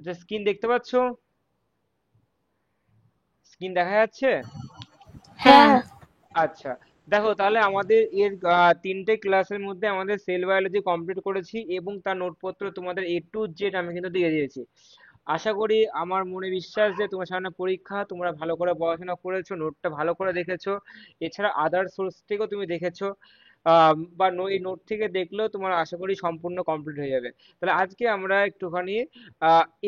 যে স্ক্রিন দেখতে পাচ্ছো? স্ক্রিন দেখা যাচ্ছে? হ্যাঁ। আচ্ছা, দেখো তাহলে আমাদের এর তিনটে ক্লাসের মধ্যে আমাদের সেল বায়োলজি কমপ্লিট করেছি এবং তার নোটপত্র তোমাদের A to Z আমি কিন্তু দিয়ে দিয়েছি। আশা করি, আমার মনে বিশ্বাস যে তোমার সামনে পরীক্ষা, তোমরা ভালো করে পড়াশোনা করেছো, নোটটা ভালো করে দেখেছো, এছাড়া আদার সোর্স থেকেও তুমি দেখেছো, বা এই নোট থেকে দেখলেও তোমার আশা করি সম্পূর্ণ কমপ্লিট হয়ে যাবে। তাহলে আজকে আমরা একটুখানি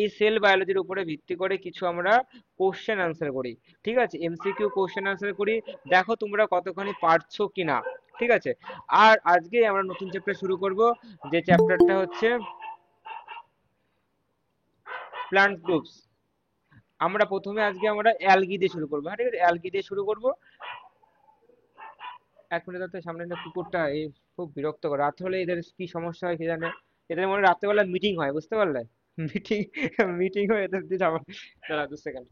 এই সেল বায়োলজির উপরে ভিত্তি করে কিছু আমরা কোশ্চেন আনসার করি। ঠিক আছে, MCQ কোশ্চেন আনসার করি, দেখো তোমরা কতখানি পারছো কিনা। ঠিক আছে, আর আজকে আমরা নতুন চ্যাপ্টার শুরু করব, যে চ্যাপ্টারটা হচ্ছে প্ল্যান্ট গ্রুপস। আমরা প্রথমে আজকে আমরা অ্যালগি দিয়ে শুরু করবো। হ্যাঁ, ঠিক আছে, অ্যালগি দিয়ে শুরু করব। এক মিনিট, তো সামনে একটা কুকুরটা এই খুব বিরক্ত করে, রাত হলে এদের কি সমস্যা হয় কে জানে। এদের মনে হয় রাত্রেবেলা মিটিং হয়, বুঝতে পারলে? মিটিং, মিটিং হয় এদের দিয়ে যাবো। দাঁড়া 2 সেকেন্ড।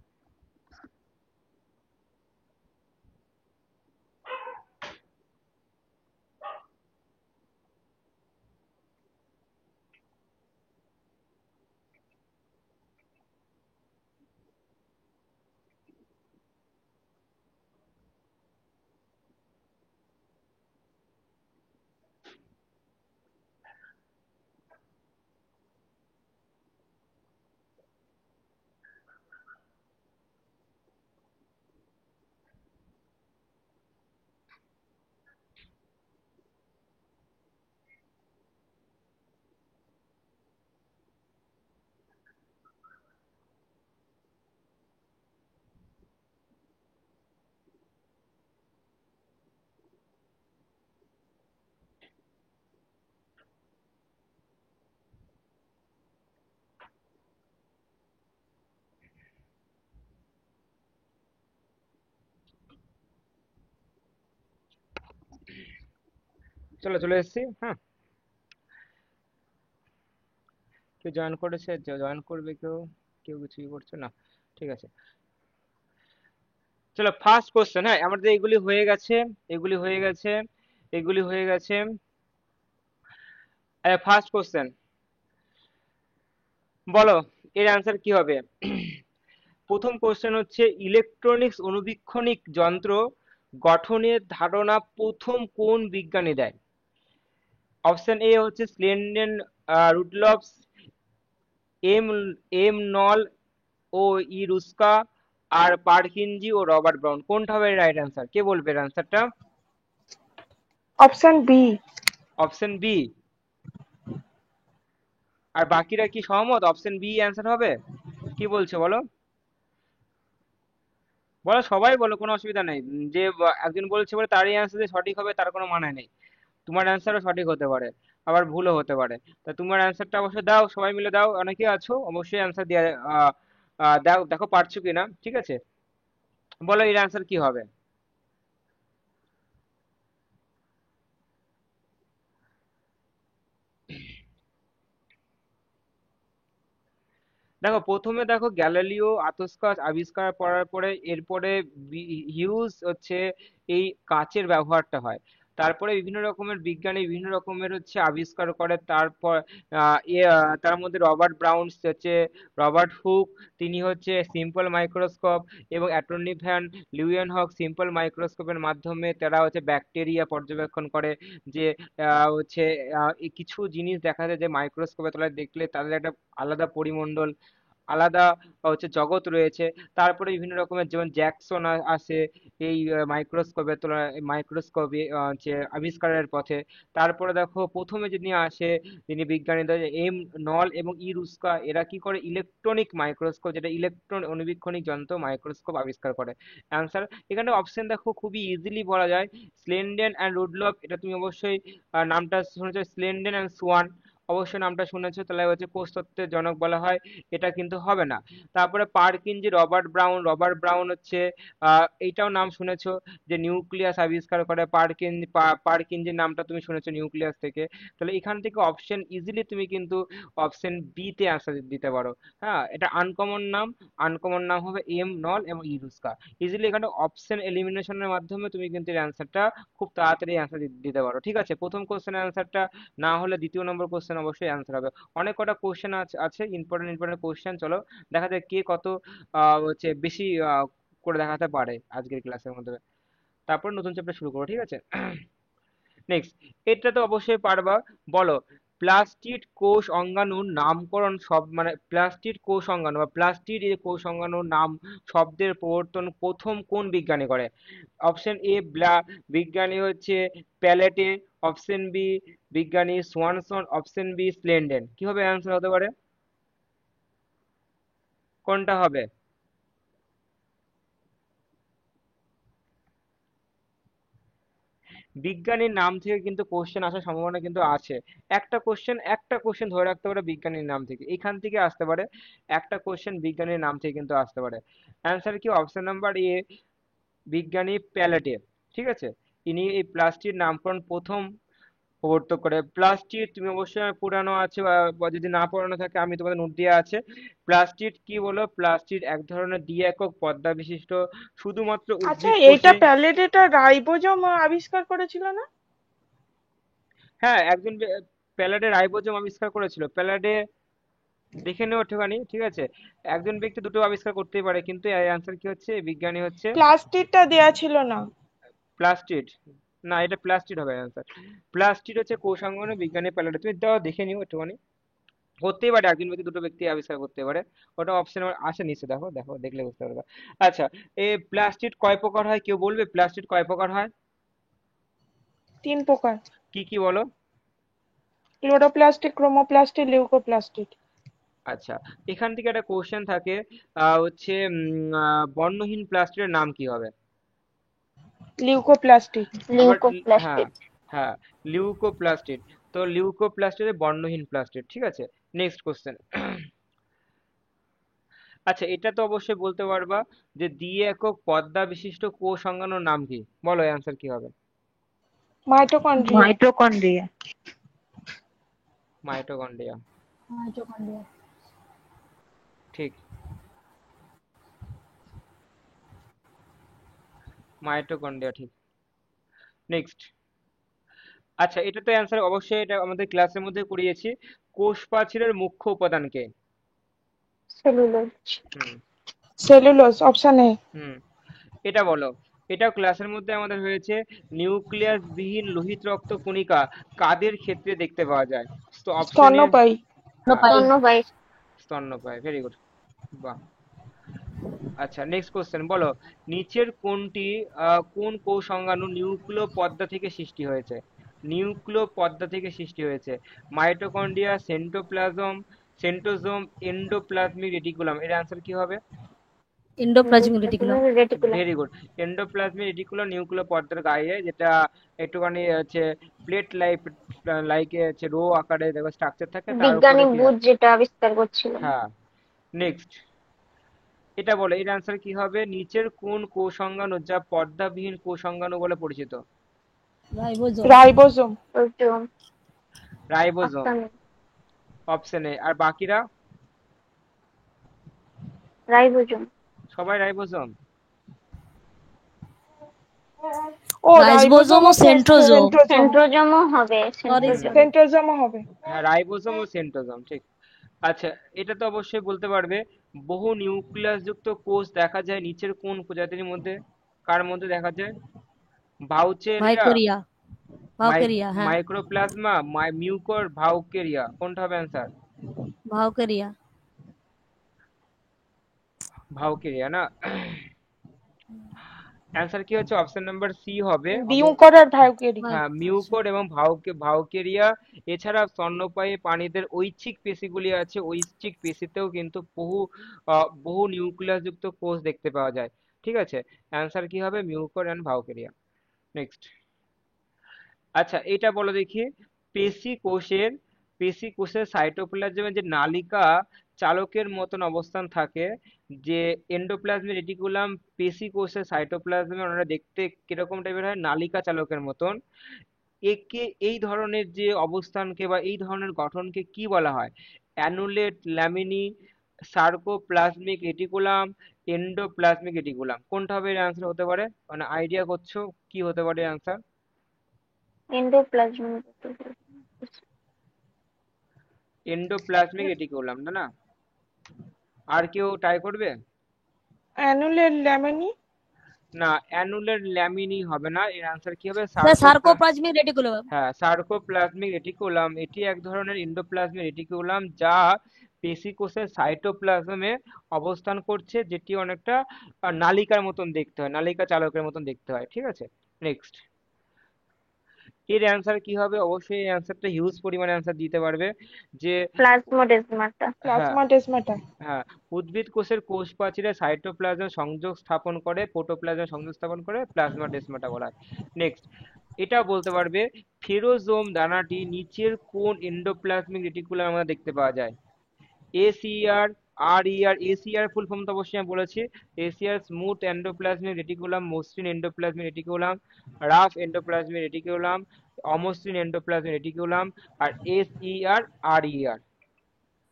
চলো, চলে এসেছি। হ্যাঁ, কেউ জয়েন করেছে? জয়েন করবে কেউ? কেউ কিছুই করছে না। ঠিক আছে, চলো ফার্স্ট কোশ্চেন। হ্যাঁ, আমাদের এগুলি হয়ে গেছে, এগুলি হয়ে গেছে, এগুলি হয়ে গেছে। ফার্স্ট কোশ্চেন, বলো এর অ্যান্সার কি হবে? প্রথম কোশ্চেন হচ্ছে, ইলেকট্রনিক্স অণুবীক্ষণিক যন্ত্র গঠনের ধারণা প্রথম কোন বিজ্ঞানী দেয়? অপশন এ হচ্ছে স্লেন্ডেন রুডলফস, এম এম নল ও রুস্কা, আর পারকিনজি ও রবার্ট ব্রাউন। কোনটা হবে রাইট অ্যান্সার? কে বলবে এর অ্যান্সারটা? Option B. Option B? আর বাকিরা কি সহমত অপশন বি অ্যান্সার হবে? কি বলছো বলো? বলো, সবাই বলো, কোনো অসুবিধা নেই। যে একজন বলছে বলে তারই অ্যান্সার যে সঠিক হবে তার কোনো মানে নেই। তোমার অ্যান্সারও সঠিক হতে পারে, আবার ভুলও হতে পারে। তা তোমার অ্যান্সারটা অবশ্যই দাও, সবাই মিলে দাও, অনেকে আছো অবশ্যই অ্যান্সার দিয়ে দাও, দেখো পারছো কিনা। ঠিক আছে, বলো এর অ্যান্সার কি হবে? দেখো প্রথমে দেখো, গ্যালিলিও আতসকাচ আবিষ্কার করার পরে এরপরে হিউজ হচ্ছে এই কাচের ব্যবহারটা হয়। তারপরে বিভিন্ন রকমের বিজ্ঞানী বিভিন্ন রকমের হচ্ছে আবিষ্কার করে। তারপর তার মধ্যে রবার্ট ব্রাউন হচ্ছে, রবার্ট হুক তিনি হচ্ছে সিম্পল মাইক্রোস্কোপ, এবং অ্যাটর্নি ভ্যান লিউয়েনহক সিম্পল মাইক্রোস্কোপের মাধ্যমে তারা হচ্ছে ব্যাকটেরিয়া পর্যবেক্ষণ করে। যে হচ্ছে এই কিছু জিনিস দেখা যায় যে মাইক্রোস্কোপের তলায় দেখলে তাদের একটা আলাদা পরিমণ্ডল, আলাদা হচ্ছে জগৎ রয়েছে। তারপরে বিভিন্ন রকমের যেমন জ্যাকসন আসে এই মাইক্রোস্কোপের তুলনায়, মাইক্রোস্কোপে হচ্ছে আবিষ্কারের পথে। তারপরে দেখো প্রথমে যিনি আসে, তিনি বিজ্ঞানী এম নল এবং রুস্কা, এরা কি করে ইলেকট্রনিক মাইক্রোস্কোপ, যেটা ইলেকট্রন অনুবীক্ষণিক যন্ত্র মাইক্রোস্কোপ আবিষ্কার করে। অ্যান্সার এখানে অপশন দেখো খুবই ইজিলি বলা যায়, স্লেন্ডেন অ্যান্ড রুডলফ। এটা তুমি অবশ্যই নামটা শুনেছো, স্লেন্ডেন অ্যান্ড সোয়ান, অবশ্যই নামটা শুনেছো, তাহলে হচ্ছে কোষ তত্ত্বের জনক বলা হয়। এটা কিন্তু হবে না। তারপরে পারকিনজি রবার্ট ব্রাউন, রবার্ট ব্রাউন হচ্ছে এইটাও নাম শুনেছো, যে নিউক্লিয়াস আবিষ্কার করে। পারকিনজির নামটা তুমি শুনেছো নিউক্লিয়াস থেকে। তাহলে এখান থেকে অপশন ইজিলি তুমি কিন্তু অপশন বি তে আনসার দিতে পারো। হ্যাঁ, এটা আনকমন নাম, আনকমন নাম হবে এম নল এবং ইরুস্কা। ইজিলি এখানে অপশন এলিমিনেশনের মাধ্যমে তুমি কিন্তু অ্যান্সারটা খুব তাড়াতাড়ি অ্যান্সার দিতে পারো। ঠিক আছে, প্রথম কোশ্চেনের অ্যান্সারটা না হলে দ্বিতীয় নম্বর কোশ্চেন অবশ্যই অ্যান্সার হবে। অনেক কটা কোশ্চেন আছে ইম্পর্টেন্ট ইম্পর্টেন্ট কোশ্চেন, চলো দেখা যাক কে কত হচ্ছে বেশি করে দেখাতে পারে আজকের ক্লাসের মধ্যে। তারপর নতুন চ্যাপ্টার শুরু করো, ঠিক আছে? নেক্সট, এটা তো অবশ্যই পারবা। বলো, প্লাস্টিড কোষ অঙ্গাণুর নামকরণ সব মানে প্লাস্টিড কোষ অঙ্গাণু বা প্লাস্টিড এই কোষ অঙ্গাণুর নাম শব্দের প্রবর্তন প্রথম কোন বিজ্ঞানী করে? অপশন এ বিজ্ঞানী হচ্ছে প্যালেটে, অপশন বি বিজ্ঞানী সোয়ানসন, অপশন বি স্লেন্ডেন। কি হবে অ্যান্সার হতে পারে? কোনটা হবে? বিজ্ঞানীর নাম থেকে কিন্তু কোশ্চেন আসার সম্ভাবনা কিন্তু আছে। একটা কোশ্চেন ধরে রাখতে পারে বিজ্ঞানীর নাম থেকে, এখান থেকে আসতে পারে। একটা কোশ্চেন বিজ্ঞানীর নাম থেকে কিন্তু আসতে পারে। অ্যান্সার কি? অপশন নাম্বার এ, বিজ্ঞানী প্যালেটে। ঠিক আছে, ইনি এই প্লাস্টিক নামকরণ প্রথম প্রবর্তক করে। প্লাস্টিক তুমি অবশ্যই পুরানো আছে বা যদি না পুরানো থাকে আমি তোমাদের নোট দেওয়া আছে। প্লাস্টিক কি বলো? প্লাস্টিক এক ধরনের দ্বি একক পর্দা বিশিষ্ট শুধুমাত্র আচ্ছা, উদ্ভিদ এইটা কোষে। প্যালেট রাইবোজোম আবিষ্কার করেছিল না? হ্যাঁ, একজন প্যালাডে রাইবোজোম আবিষ্কার করেছিল। প্যালাডে দেখে নেওয়া একটুখানি, ঠিক আছে? একজন ব্যক্তি দুটো আবিষ্কার করতেই পারে, কিন্তু অ্যান্সার কি হচ্ছে? বিজ্ঞানী হচ্ছে প্লাস্টিকটা দেয়া ছিল না। প্লাস্টিড। না, এটা প্লাস্টিড হবে অ্যান্সার। প্লাস্টিড হচ্ছে কোষাঙ্গনে বিজ্ঞানী প্যালাডে। তুমি দাও দেখে নিও একটুখানি। করতেই পারে, একজন ব্যক্তি দুটো ব্যক্তি আবিষ্কার করতে পারে। ওটা অপশন আসে নিচে, দেখো দেখো দেখলে বুঝতে পারবে। আচ্ছা, এই প্লাস্টিড কয় প্রকার হয়? কেউ বলবে প্লাস্টিড কয় প্রকার হয়? 3 প্রকার। কি কি বলো? ক্লোরোপ্লাস্টিক, ক্রোমোপ্লাস্টিক, লিউকোপ্লাস্টিক। আচ্ছা, এখান থেকে একটা কোশ্চেন থাকে, হচ্ছে বর্ণহীন প্লাস্টিকের নাম কি হবে? লিউকোপ্লাস্টিক। আমার হ্যাঁ, লিউকোপ্লাস্টিক। হ্যাঁ, লিউকোপ্লাস্টিড। তো লিউকোপ্লাস্টিড বর্ণহীন প্লাস্টিড, ঠিক আছে? Next question. আচ্ছা, এটা তো অবশ্যই বলতে পারবা যে দ্বি একক পর্দা বিশিষ্ট কোষ অঙ্গাণুর নাম কি? বলো অ্যান্সার কি হবে? মাইটোকন্ড্রিয়া। মাইটোকন্ড্রিয়া। Mitochondria, mitochondria. ঠিক। মাইটোকন্ড্রিয়া, ঠিক। নেক্সট, আচ্ছা এটা তো অ্যান্সার অবশ্যই, এটা আমাদের ক্লাসের মধ্যে করিয়েছি। কোষ প্রাচীরের মুখ্য উপাদান কে? সেলুলোজ। হুম, সেলুলোজ, অপশন এ। হুম, এটা বলো। এটাও ক্লাসের মধ্যে আমাদের হয়েছে। নিউক্লিয়াস বিহীন লোহিত রক্ত কণিকা কাদের ক্ষেত্রে দেখতে পাওয়া যায়? তো অপশন এ, স্তন্যপায়ী। হ্যাঁ, স্তন্যপায়ী। স্তন্যপায়ী, ভেরি গুড। বাহ। আচ্ছা, নেক্সট কোশ্চেন বলো, নিচের কোনটি কোন কোষ অঙ্গাণু নিউক্লিয় পর্দা থেকে সৃষ্টি হয়েছে? নিউক্লিয় পর্দা থেকে সৃষ্টি হয়েছে। Mitochondria, centroplasm, centrosome, endoplasmic reticulum. এর অ্যান্সার কি হবে? Endoplasmic reticulum. Reticulum. Very good. Endoplasmic reticulum নিউক্লিয় পর্দার গায়ে, যেটা একটুখানি হচ্ছে প্লেট হচ্ছে রো আকারে দেখো স্ট্রাকচার থাকে, তার উপরে বিজ্ঞানী কি বুধ হয়? যেটা আবিষ্কার করছিলেন। হ্যাঁ। নেক্সট, এটা বলো, এর অ্যান্সার কি হবে? নিচের কোন কোষাঙ্গাণু যা পর্দাবিহীন কোষাঙ্গাণু বলে পরিচিত? Ribosome. Ribosome. Proteome. Ribosome, option option A. আর বাকিরা? রাইবোজোম। সবাই রাইবোজোম? ও, রাইবোজোম রাইবোজোম ও ও সেন্ট্রোজোম। সেন্ট্রোজোম। সেন্ট্রোজোমও হবে, সরি হুম, সেন্ট্রোজোম। সেন্ট্রোজোমও হবে। হ্যাঁ, রাইবোজোম ও সেন্ট্রোজোম, ঠিক। আচ্ছা, এটা তো অবশ্যই বলতে পারবে, বহু নিউক্লিয়াস যুক্ত কোষ দেখা যায় নিচের কোন প্রজাতির মধ্যে? কার মধ্যে দেখা যায়? ভাউচেরিয়া, ভাইকোরিয়া। ভাউকেরিয়া, হ্যাঁ। Mycoplasma, Mucor, Vaucheria. কোনটা হবে অ্যান্সার? ভাউকেরিয়া। ভাউকেরিয়া না? অ্যান্সার কি হচ্ছে? অপশন নাম্বার সি হবে। বিউকর আর ভাইকেরি। ভাই, হ্যাঁ, আচ্ছা। মিউকর এবং ভাউকেরিয়া। এছাড়া স্তন্যপায়ী প্রাণীদের ঐচ্ছিক পেশিগুলি আছে, ঐচ্ছিক পেশিতেও কিন্তু বহু নিউক্লিয়াস যুক্ত কোষ দেখতে পাওয়া যায়। ঠিক আছে, অ্যান্সার কি হবে? Mucor and ভাউকেরিয়া। নেক্সট, আচ্ছা এটা বলো দেখি, পেশি কোষের পেশি কোষের সাইটোপ্লাজমে যে নালিকা চালকের মতন অবস্থান থাকে, যে এন্ডোপ্লাজমিক রেটিকুলাম পেশি কোষের সাইটোপ্লাজমে ওনারা দেখতে কিরকম টাইপের হয়? নালিকা চালকের মতন। একে এই ধরনের যে অবস্থানকে বা এই ধরনের গঠনকে কি বলা হয়? অ্যানুলেট, ল্যামিনি, সার্কোপ্লাজমিক রেটিকুলাম, এন্ডোপ্লাজমিক রেটিকুলাম। কোনটা হবে এর অ্যান্সার হতে পারে? মানে আইডিয়া করছো কি হতে পারে অ্যান্সার? এন্ডোপ্লাজমিক। এন্ডোপ্লাজমিক রেটিকুলাম, না না? আর কেউ ট্রাই করবে? অ্যানুলের ল্যামিনি। না, অ্যানুলার ল্যামিনি হবে না, এর আনসার কি হবে? Sir sarcoplasmic reticulum. হ্যাঁ, সার্কোপ্লাজমিক রেটিকুলাম। এটি এক ধরনের এন্ডোপ্লাজমিক রেটিকুলাম যা পেশি কোষের সাইটোপ্লাজমে অবস্থান করছে, যেটি অনেকটা নালিকার মতন দেখতে হয়, নালিকা চালকের মতন দেখতে হয়, ঠিক আছে? নেক্সট, এর অ্যান্সার কি হবে? অবশ্যই এই অ্যান্সারটা হিউজ পরিমাণে অ্যান্সার দিতে পারবে যে প্লাজমোডেসমাটা। হ্যাঁ, প্লাজমাডেসমাটা। হ্যাঁ, উদ্ভিদ কোষের কোষ প্রাচীরে সাইটোপ্লাজম সংযোগ স্থাপন করে, প্রোটোপ্লাজম সংযোগ স্থাপন করে, প্লাজমাডেসমাটা বলা হয়। নেক্সট, এটা বলতে পারবে ফেরোজোম দানাটি নিচের কোন এন্ডোপ্লাজমিক রেটিকুলাম আমরা দেখতে পাওয়া যায়? SER, RER. SER full form তো অবশ্যই আমি বলেছি। এসিআর স্মুথ এন্ডোপ্লাজমিক রেটিকুলাম, মসৃণ endoplasmic reticulum, rough endoplasmic reticulum, অমসৃণ এন্ডোপ্লাজমিক রেটিকুলাম। আর এসইআর, আরইআর,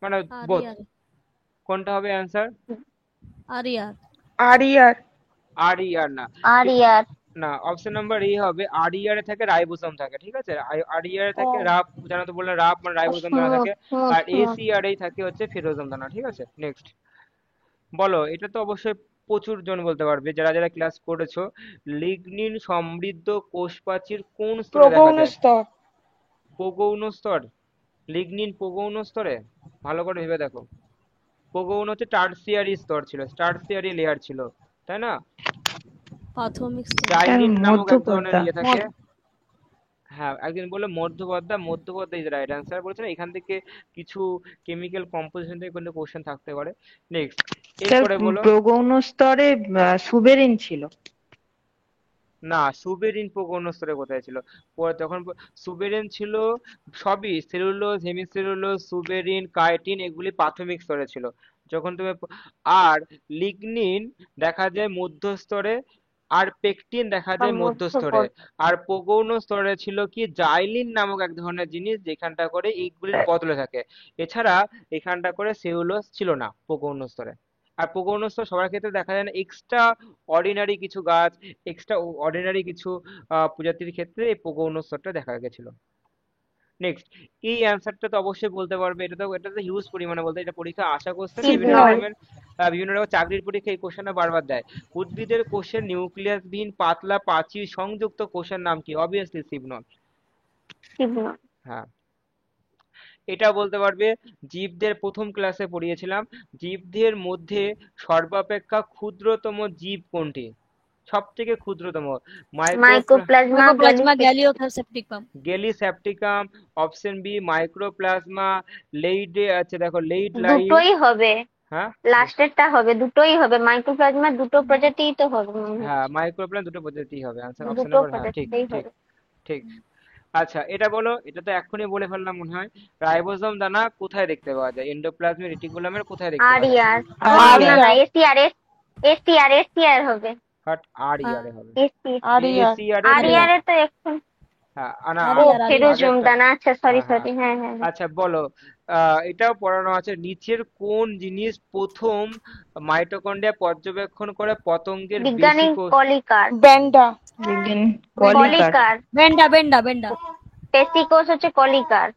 মানে বোথ। আরিয়ার। কোনটা হবে অ্যান্সার? আরিয়ার। আরিয়ার। আরইআর না, আরিয়ার। না, অপশন নাম্বার এ হবে। আরইআর এ থাকে রাইবোসোম থাকে, ঠিক আছে? আরইআর এ ও থাকে রাফ, জানো তো বললাম রাফ মানে রাইবোসোম দানা স্মুথ থাকে। স্মুথ আর স্মুথ। এসিআর এই থাকে হচ্ছে ফেরোজোম দানা, ঠিক আছে? নেক্সট, বলো, এটা তো অবশ্যই প্রচুর জন বলতে পারবে যারা যারা ক্লাস করেছো। লিগনিন সমৃদ্ধ কোষ প্রাচীর কোন স্তরে দেখা প্রগৌণ যায়? স্তর। প্রগৌণ স্তর? লিগনিন প্রগৌণ স্তরে? ভালো করে ভেবে দেখো। প্রগৌণ হচ্ছে টার্সিয়ারি স্তর ছিল, টার্সিয়ারি লেয়ার ছিল, তাই না? প্রাথমিক স্তর। জাইলিন নামক এক ধরনের মধ্যপর্দা। ইয়ে থাকে। হ্যাঁ, একদিন বললো মধ্যপর্দা, মধ্যপর্দা ইজ রাইট অ্যান্সার বলেছে না, এখান থেকে কিছু কেমিক্যাল কম্পোজিশন থেকে কোনো কোশ্চেন থাকতে পারে। নেক্সট, স্যার এরপরে বলো। প্রগৌণ স্তরে সুবেরিন ছিল। না, সুবেরিন প্রগৌণ স্তরে কোথায় ছিল? তখন সুবেরিন ছিল সবই, সেলুলোজ, হেমিসেলুলোজ, সুবেরিন, কাইটিন, এগুলি প্রাথমিক স্তরে ছিল। যখন তুমি আর লিগনিন দেখা যায় মধ্য স্তরে, আর পেকটিন দেখা যায় মধ্য স্তরে। মধ্যপদ। আর প্রগৌণ স্তরে ছিল কি জাইলিন নামক এক ধরনের জিনিস, যেখানটা করে এইগুলির বদলে থাকে। এছাড়া এখানটা করে সেলুলোজ ছিল না প্রগৌণ স্তরে। আর প্রগৌণ স্তর সবার ক্ষেত্রে দেখা যায় না, এক্সট্রা অর্ডিনারি কিছু গাছ, এক্সট্রা অর্ডিনারি কিছু প্রজাতির ক্ষেত্রে এই প্রগৌণ স্তরটা দেখা গেছিল। নেক্সট, এই অ্যান্সারটা তো অবশ্যই বলতে পারবে, এটা তো হিউজ পরিমাণে বলতে, এটা পরীক্ষা আশা কোশ্চেন, বিভিন্ন সিগন্যাল। রকমের বিভিন্ন রকম চাকরির পরীক্ষা এই কোশ্চেনটা বারবার দেয়। উদ্ভিদের কোষের নিউক্লিয়াসবিহীন পাতলা প্রাচীর সংযুক্ত কোষের নাম কি? Obviously signal. তীক্ষ্ণ। হ্যাঁ, এটা বলতে পারবে। জীবদের প্রথম ক্লাসে পড়িয়েছিলাম, জীবদের মধ্যে সর্বাপেক্ষা ক্ষুদ্রতম জীব কোনটি? সব থেকে ক্ষুদ্রতম? মাইক্রোপ্লাজমা মাইক্রোপ্লাজমা গ্যালিসিস। Gallisepticum. Gallisepticum. Option B mycoplasma. লেইডে, আচ্ছা দেখো, লেইড লাইভ। দুটোই হবে, হ্যাঁ, লাস্টেরটা হবে, দুটোই হবে। মাইক্রোপ্লাজমা দুটো প্রজাতিই তো হবে মনে হ্যাঁ, হচ্ছে। মাইক্রোপ্লাজমা দুটো পদ্ধতি হবে আনসার, অপশন দুটো নাম্বার, হ্যাঁ, ঠিক প্রজাতিতেই ঠিক হবে। ঠিক। আচ্ছা, এটা বলো, এটা তো এক্ষুনি বলে ফেললাম মনে হয়। রাইবোসোম দানা কোথায় দেখতে পাওয়া যায়? এন্ডোপ্লাজমিক রেটিকুলামের কোথায় দেখতে পাওয়া যায়? আরিয়ার। না আরিয়ার। না, এসিআর, এসিআর, এসিআর হবে। বাট আর ইয়ারে হবে। এসি। আরিয়ার। এসি আরে আরিয়ারে তো এখন। হ্যাঁ, ও আরিয়ার। ফেরোজোম আগেরটা। দানা, আচ্ছা সরি হ্যাঁ, হ্যাঁ। সরি, হ্যাঁ হ্যাঁ হ্যাঁ। আচ্ছা, বলো, এটাও পড়ানো আছে, নিচের কোন জিনিস প্রথম মাইটোকন্ড্রিয়া পর্যবেক্ষণ করে পতঙ্গের বিজ্ঞানী বেশি কোষ? কলিকার। ব্যান্ডা। বিজ্ঞান কলিকার। কলিকার। বেন্ডা বেন্ডা বেন্ডা। পেসিকোষ হচ্ছে কলিকার।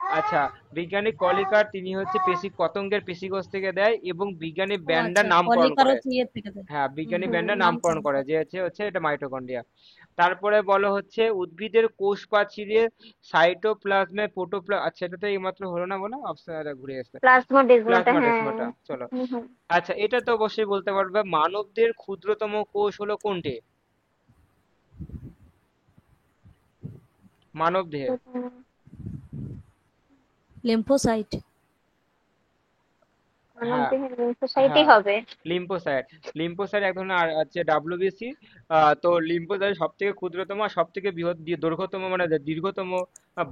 আচ্ছা, বিজ্ঞানী কলিকার তিনি হচ্ছে পতঙ্গের পেশিকোষ থেকে দেয়, এবং বিজ্ঞানী ও ব্যান্ডার আচ্ছা, নামকরণ কলিকার করে। হচ্ছে ইয়ে থেকে দেয়। হ্যাঁ, বিজ্ঞানী হুম, ব্যান্ডার নামকরণ নামকরণ করে, করে। যে হচ্ছে এটা মাইটোকন্ড্রিয়া। তারপরে বলো হচ্ছে উদ্ভিদের কোষ প্রাচীরে সাইটোপ্লাজমে আচ্ছা, এটা তো এইমাত্র হলো না, বলো অপশন ঘুরে আসছে। প্লাজমোডেসমাটা, হ্যাঁ। প্লাজমাডেসমাটা, চলো। হুম, হুম। আচ্ছা, এটা তো অবশ্যই বলতে পারবে, মানবদের ক্ষুদ্রতম কোষ হলো কোনটি? মানব দেহের। লিম্ফোসাইট। মানব হ্যাঁ, দেহের লিম্ফোসাইটই হ্যাঁ, হবে। লিম্ফোসাইট। লিম্ফোসাইট এক ধরনের আছে ডাব্লিউবিসি। তো লিম্ফোসাইট সব থেকে ক্ষুদ্রতম আর সব থেকে বৃহৎ দৈর্ঘ্যতম, মানে দীর্ঘতম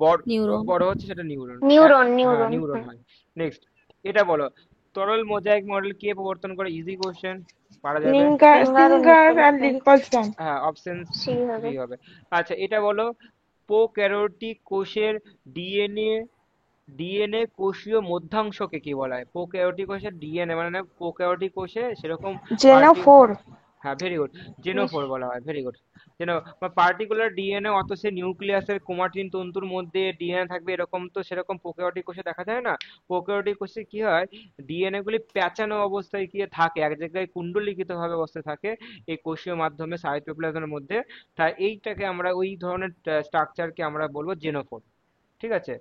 বড় নিউরন। বড় হচ্ছে সেটা নিউরন। নিউরন, হ্যাঁ, নিউরন। নিউরন হয়। নেক্সট, এটা বলো, তরল মোজাইক মডেল কে প্রবর্তন করে? ইজি কোশ্চেন, পারা যাবে। সিঙ্গার আর লিঙ্কলসন। হ্যাঁ, অপশন সি হবে। সি হবে। আচ্ছা, এটা বলো, প্রোক্যারিওটিক কোষের ডিএনএ ডিএনএ কোষীয় মধ্যাংশকে কি বলা হয়? প্রোক্যারিওটিক কোষের ডিএনএ, মানে প্রোক্যারিওটিক কোষে সেরকম পার্টি। জেনোফোর। হ্যাঁ, ভেরি গুড। জেনোফোর বলা হয়, ভেরি গুড। জেনো পার্টিকুলার ডিএনএ, অত সে নিউক্লিয়াসের ক্রোমাটিন তন্তুর মধ্যে ডিএনএ থাকবে এরকম তো সেরকম প্রোক্যারিওটিক কোষে দেখা যায় না। প্রোক্যারিওটিক কোষে কি হয়, ডিএনএ গুলি পেঁচানো অবস্থায় গিয়ে থাকে, এক জায়গায় কুণ্ডলিখিত ভাবে অবস্থায় থাকে এই কোষীয় মাধ্যমে সাইটোপ্লাজমের মধ্যে। তাই এইটাকে আমরা ওই ধরনের স্ট্রাকচারকে আমরা বলবো জেনোফোর। ঠিক আছে।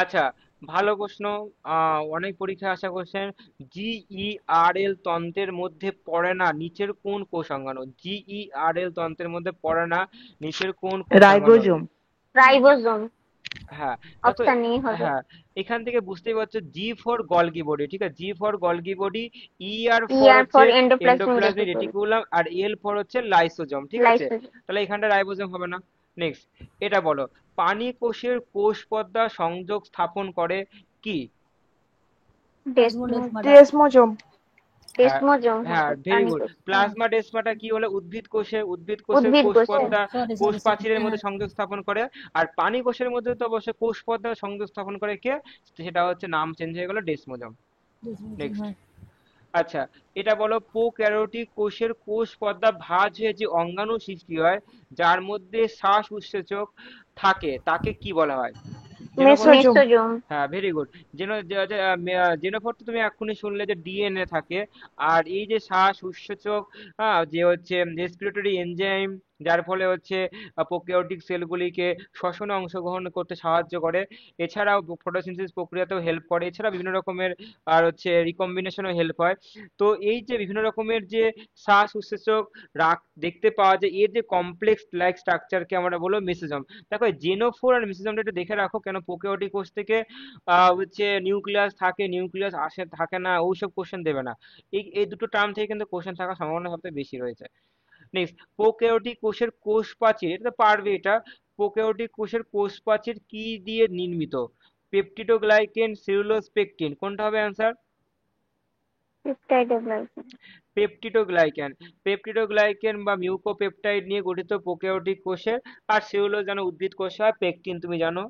আচ্ছা, ভালো প্রশ্ন। অনেক পরীক্ষায় আসা কোশ্চেন। জিইআরএল তন্ত্রের মধ্যে পড়ে না নিচের কোন কোষাঙ্গাণু? জিইআরএল তন্ত্রের মধ্যে পড়ে না নিচের কোন কোষাঙ্গাণু? রাইবোজোম। রাইবোজোম। হ্যাঁ, তা তো অপশন ই হবে। হ্যাঁ, এখান থেকে বুঝতেই পারছো, জি ফর গলগি বডি, ঠিক আছে, G for Golgi body, E R E for R হচ্ছে for endoplasmic endoplasmic reticulum. Reticulum, আর এল ফর হচ্ছে লাইসোজোম, ঠিক আছে। লাইসোজোম। তাহলে এখানটা রাইবোজোম হবে না। নেক্সট, এটা বলো, পানি কোষের কোষ পর্দা সংযোগ স্থাপন করে কি? ডেসমোজোম। ডেসমোজোম। হ্যাঁ, ডেসমোজোম হ্যাঁ, হবে ভেরি প্রাণী গুড। কোষ। প্লাজমা ডেসমাটা কি হলো? উদ্ভিদ কোষে, উদ্ভিদ কোষের উদ্ভিদ কোষ কোষে। পর্দা সরি কোষ সরি সরি, প্রাচীরের মধ্যে হ্যাঁ। সংযোগ স্থাপন করে। আর পানি কোষের মধ্যে তো অবশ্যই কোষ পর্দা সংযোগ স্থাপন করে কে? সেটা হচ্ছে, নাম চেঞ্জ হয়ে গেল, ডেসমোজম। নেক্সট, হ্যাঁ। আচ্ছা, এটা বলো, প্রোক্যারিওটিক কোষের কোষ পর্দা ভাঁজ হয়ে যে অঙ্গাণু সৃষ্টি হয় যার মধ্যে শ্বাস উৎসেচক থাকে তাকে কি বলা হয়? জেনোফোর। মেসোজোম। মেসোজোম। হ্যাঁ, ভেরি গুড। জেনোফোর তো তুমি এক্ষুনি শুনলে যে ডিএনএ থাকে। আর এই যে শ্বাস উৎসেচক, যে হচ্ছে রেসপিরেটরি এনজাইম, যার ফলে হচ্ছে প্রোক্যারিওটিক সেলগুলিকে শ্বসনে অংশগ্রহণ করতে সাহায্য করে। এছাড়াও ফটোসিনথেসিস প্রক্রিয়াতেও হেল্প করে। এছাড়া বিভিন্ন রকমের আর হচ্ছে রিকম্বিনেশনও হেল্প হয়। তো এই যে বিভিন্ন রকমের যে শ্বাস উৎসেচক দেখতে পাওয়া যায়, এর যে কমপ্লেক্স লাইক স্ট্রাকচারকে আমরা বলবো মেসোজোম। দেখো, জেনোফোর আর মেসোজোমটা একটু দেখে রাখো, কেন প্রোক্যারিওটিক কোষ থেকে হচ্ছে নিউক্লিয়াস থাকে, নিউক্লিয়াস আসে থাকে না, ওইসব কোশ্চেন দেবে না। এই এই দুটো টার্ম থেকে কিন্তু কোশ্চেন থাকার সম্ভাবনা সবথেকে বেশি রয়েছে। নেক্সট, প্রোক্যারিওটিক কোষের কোষ প্রাচীর, এটা তো পারবে এটা। প্রোক্যারিওটিক কোষের কোষ প্রাচীর কি দিয়ে নির্মিত? পেপটিডোগ্লাইকেন, সেলুলোজ, পেকটিন, কোনটা হবে অ্যান্সার? পেপটাইডোগ্লাইকেন। পেপটিডোগ্লাইকেন। পেপটিডোগ্লাইকেন বা মিউকোপেপটাইড নিয়ে গঠিত প্রোক্যারিওটিক কোষের। আর সেলুলোজ জানো উদ্ভিদ কোষে হয়, পেকটিন তুমি জানো।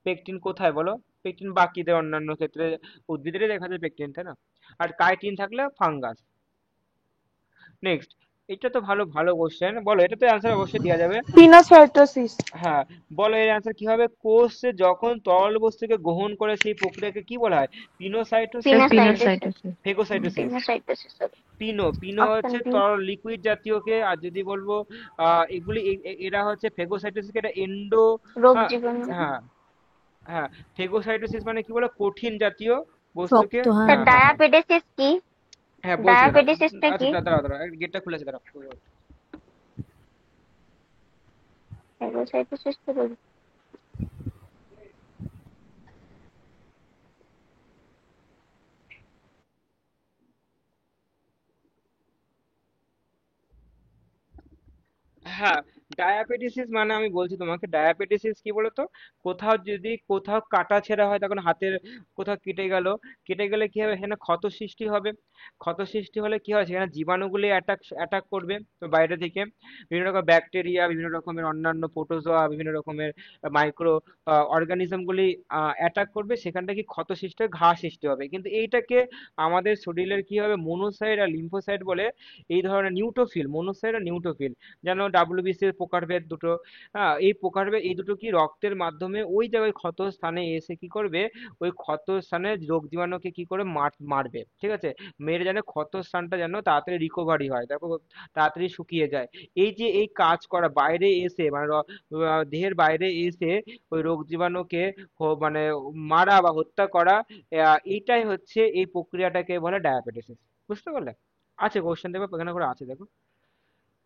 পেকটিন কোথায় বলো? পেকটিন বাকিদের অন্যান্য ক্ষেত্রে, উদ্ভিদেরই দেখা যায় পেকটিন, তাই না? আর কাইটিন থাকলে ফাঙ্গাস। নেক্সট, এটা তো ভালো ভালো কোশ্চেন, বলো, এটা তো অ্যান্সার অবশ্যই দেওয়া যাবে। পিনোসাইটোসিস। হ্যাঁ, বলো এর অ্যান্সার কি হবে? কোষ যখন তরল বস্তুকে গ্রহণ করে সেই প্রক্রিয়াকে কি বলা হয়? Pinocytosis, pinocytosis. ফেগোসাইটোসিস। পিনোসাইটোসিস হবে। পিনো অপশন হচ্ছে বি। তরল লিকুইড জাতীয়কে, আর যদি বলবো এগুলি এরা হচ্ছে ফেগোসাইটোসিস, এটা এন্ডো। রোগ হ্যাঁ, জীবাণু। হ্যাঁ, হ্যাঁ, ফেগোসাইটোসিস মানে কি বলো? কঠিন জাতীয় বস্তুকে। শক্ত, হ্যাঁ। স্যার, হ্যাঁ, হ্যাঁ, হ্যাঁ, ডায়াবেটিস কি? হ্যাঁ, বলছি দাঁড়াও। ডায়াবেটিসটা আচ্ছা, কি? দাঁড়াও দাঁড়াও, গেটটা খুলে আছে, দাঁড়াও। ফেগোসাইটোসিস তো রোগ। হ্যাঁ, ডায়াবেটিসিস মানে আমি বলছি তোমাকে, ডায়াবেটিসিস কি বলতো? কোথাও কাটা ছেঁড়া হয়, তখন হাতের কোথাও কেটে গেল, কেটে গেলে কি হবে, সেখানে ক্ষত সৃষ্টি হবে। ক্ষত সৃষ্টি হলে কি হয়, সেখানে জীবাণুগুলি অ্যাটাক করবে তো বাইরে থেকে। বিভিন্ন রকম ব্যাকটেরিয়া, বিভিন্ন রকমের অন্যান্য প্রোটোজোয়া, বিভিন্ন রকমের মাইক্রো অর্গানিজমগুলি অ্যাটাক করবে, সেখানটা কি ক্ষত সৃষ্টি হয়, ঘা সৃষ্টি হবে। কিন্তু এইটাকে আমাদের শরীরের কি হবে, মনোসাইট আর লিম্ফোসাইট বলে। এই ধরনের নিউট্রোফিল, মনোসাইট আর নিউট্রোফিল, যেন ডাব্লিউবিসি এর প্রকারভেদ দুটো। এই প্রকারভেদ, এই দুটো কি রক্তের মাধ্যমে ওই জায়গায় ক্ষত স্থানে এসে কি করবে, ওই ক্ষত স্থানে রোগ জীবাণুকে কি করে মারবে, ঠিক আছে। মেরে যেন ক্ষত স্থানটা যেন তাড়াতাড়ি রিকভারি হয়, দেখো, তাড়াতাড়ি শুকিয়ে যায়। এই যে এই কাজ করা বাইরে এসে, মানে দেহের বাইরে এসে ওই রোগ জীবাণুকে মানে মারা বা হত্যা করা, এইটাই হচ্ছে এই প্রক্রিয়াটাকে বলে ডায়াবেটিস। বুঝতে পারলে? আছে কোশ্চেন, দেখো এখানে করে আছে, দেখো।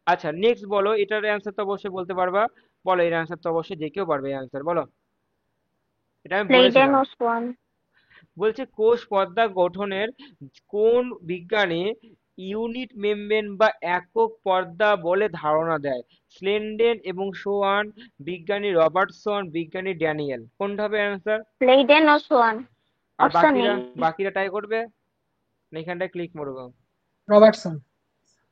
আচ্ছা, নেক্সট বলো, এটার অ্যান্সার তো অবশ্যই বলতে পারবা। বলো, এর অ্যান্সার তো অবশ্যই যে কেউ পারবে অ্যান্সার, বলো। এটা আমি লেইডেন বলেছিলাম। ও সোয়ান। বলছে কোষ পর্দা গঠনের কোন বিজ্ঞানী ইউনিট মেমব্রেন বা একক পর্দা বলে ধারণা দেয়? স্লেন্ডেন এবং সোয়ান, বিজ্ঞানী রবার্টসন, বিজ্ঞানী ড্যানিয়েল, কোনটা হবে অ্যান্সার? লেইডেন ও সোয়ান। আর অপশন বাকিরা, নেই। বাকিরা ট্রাই করবে না, এখানটায় ক্লিক মারবো। Robertson.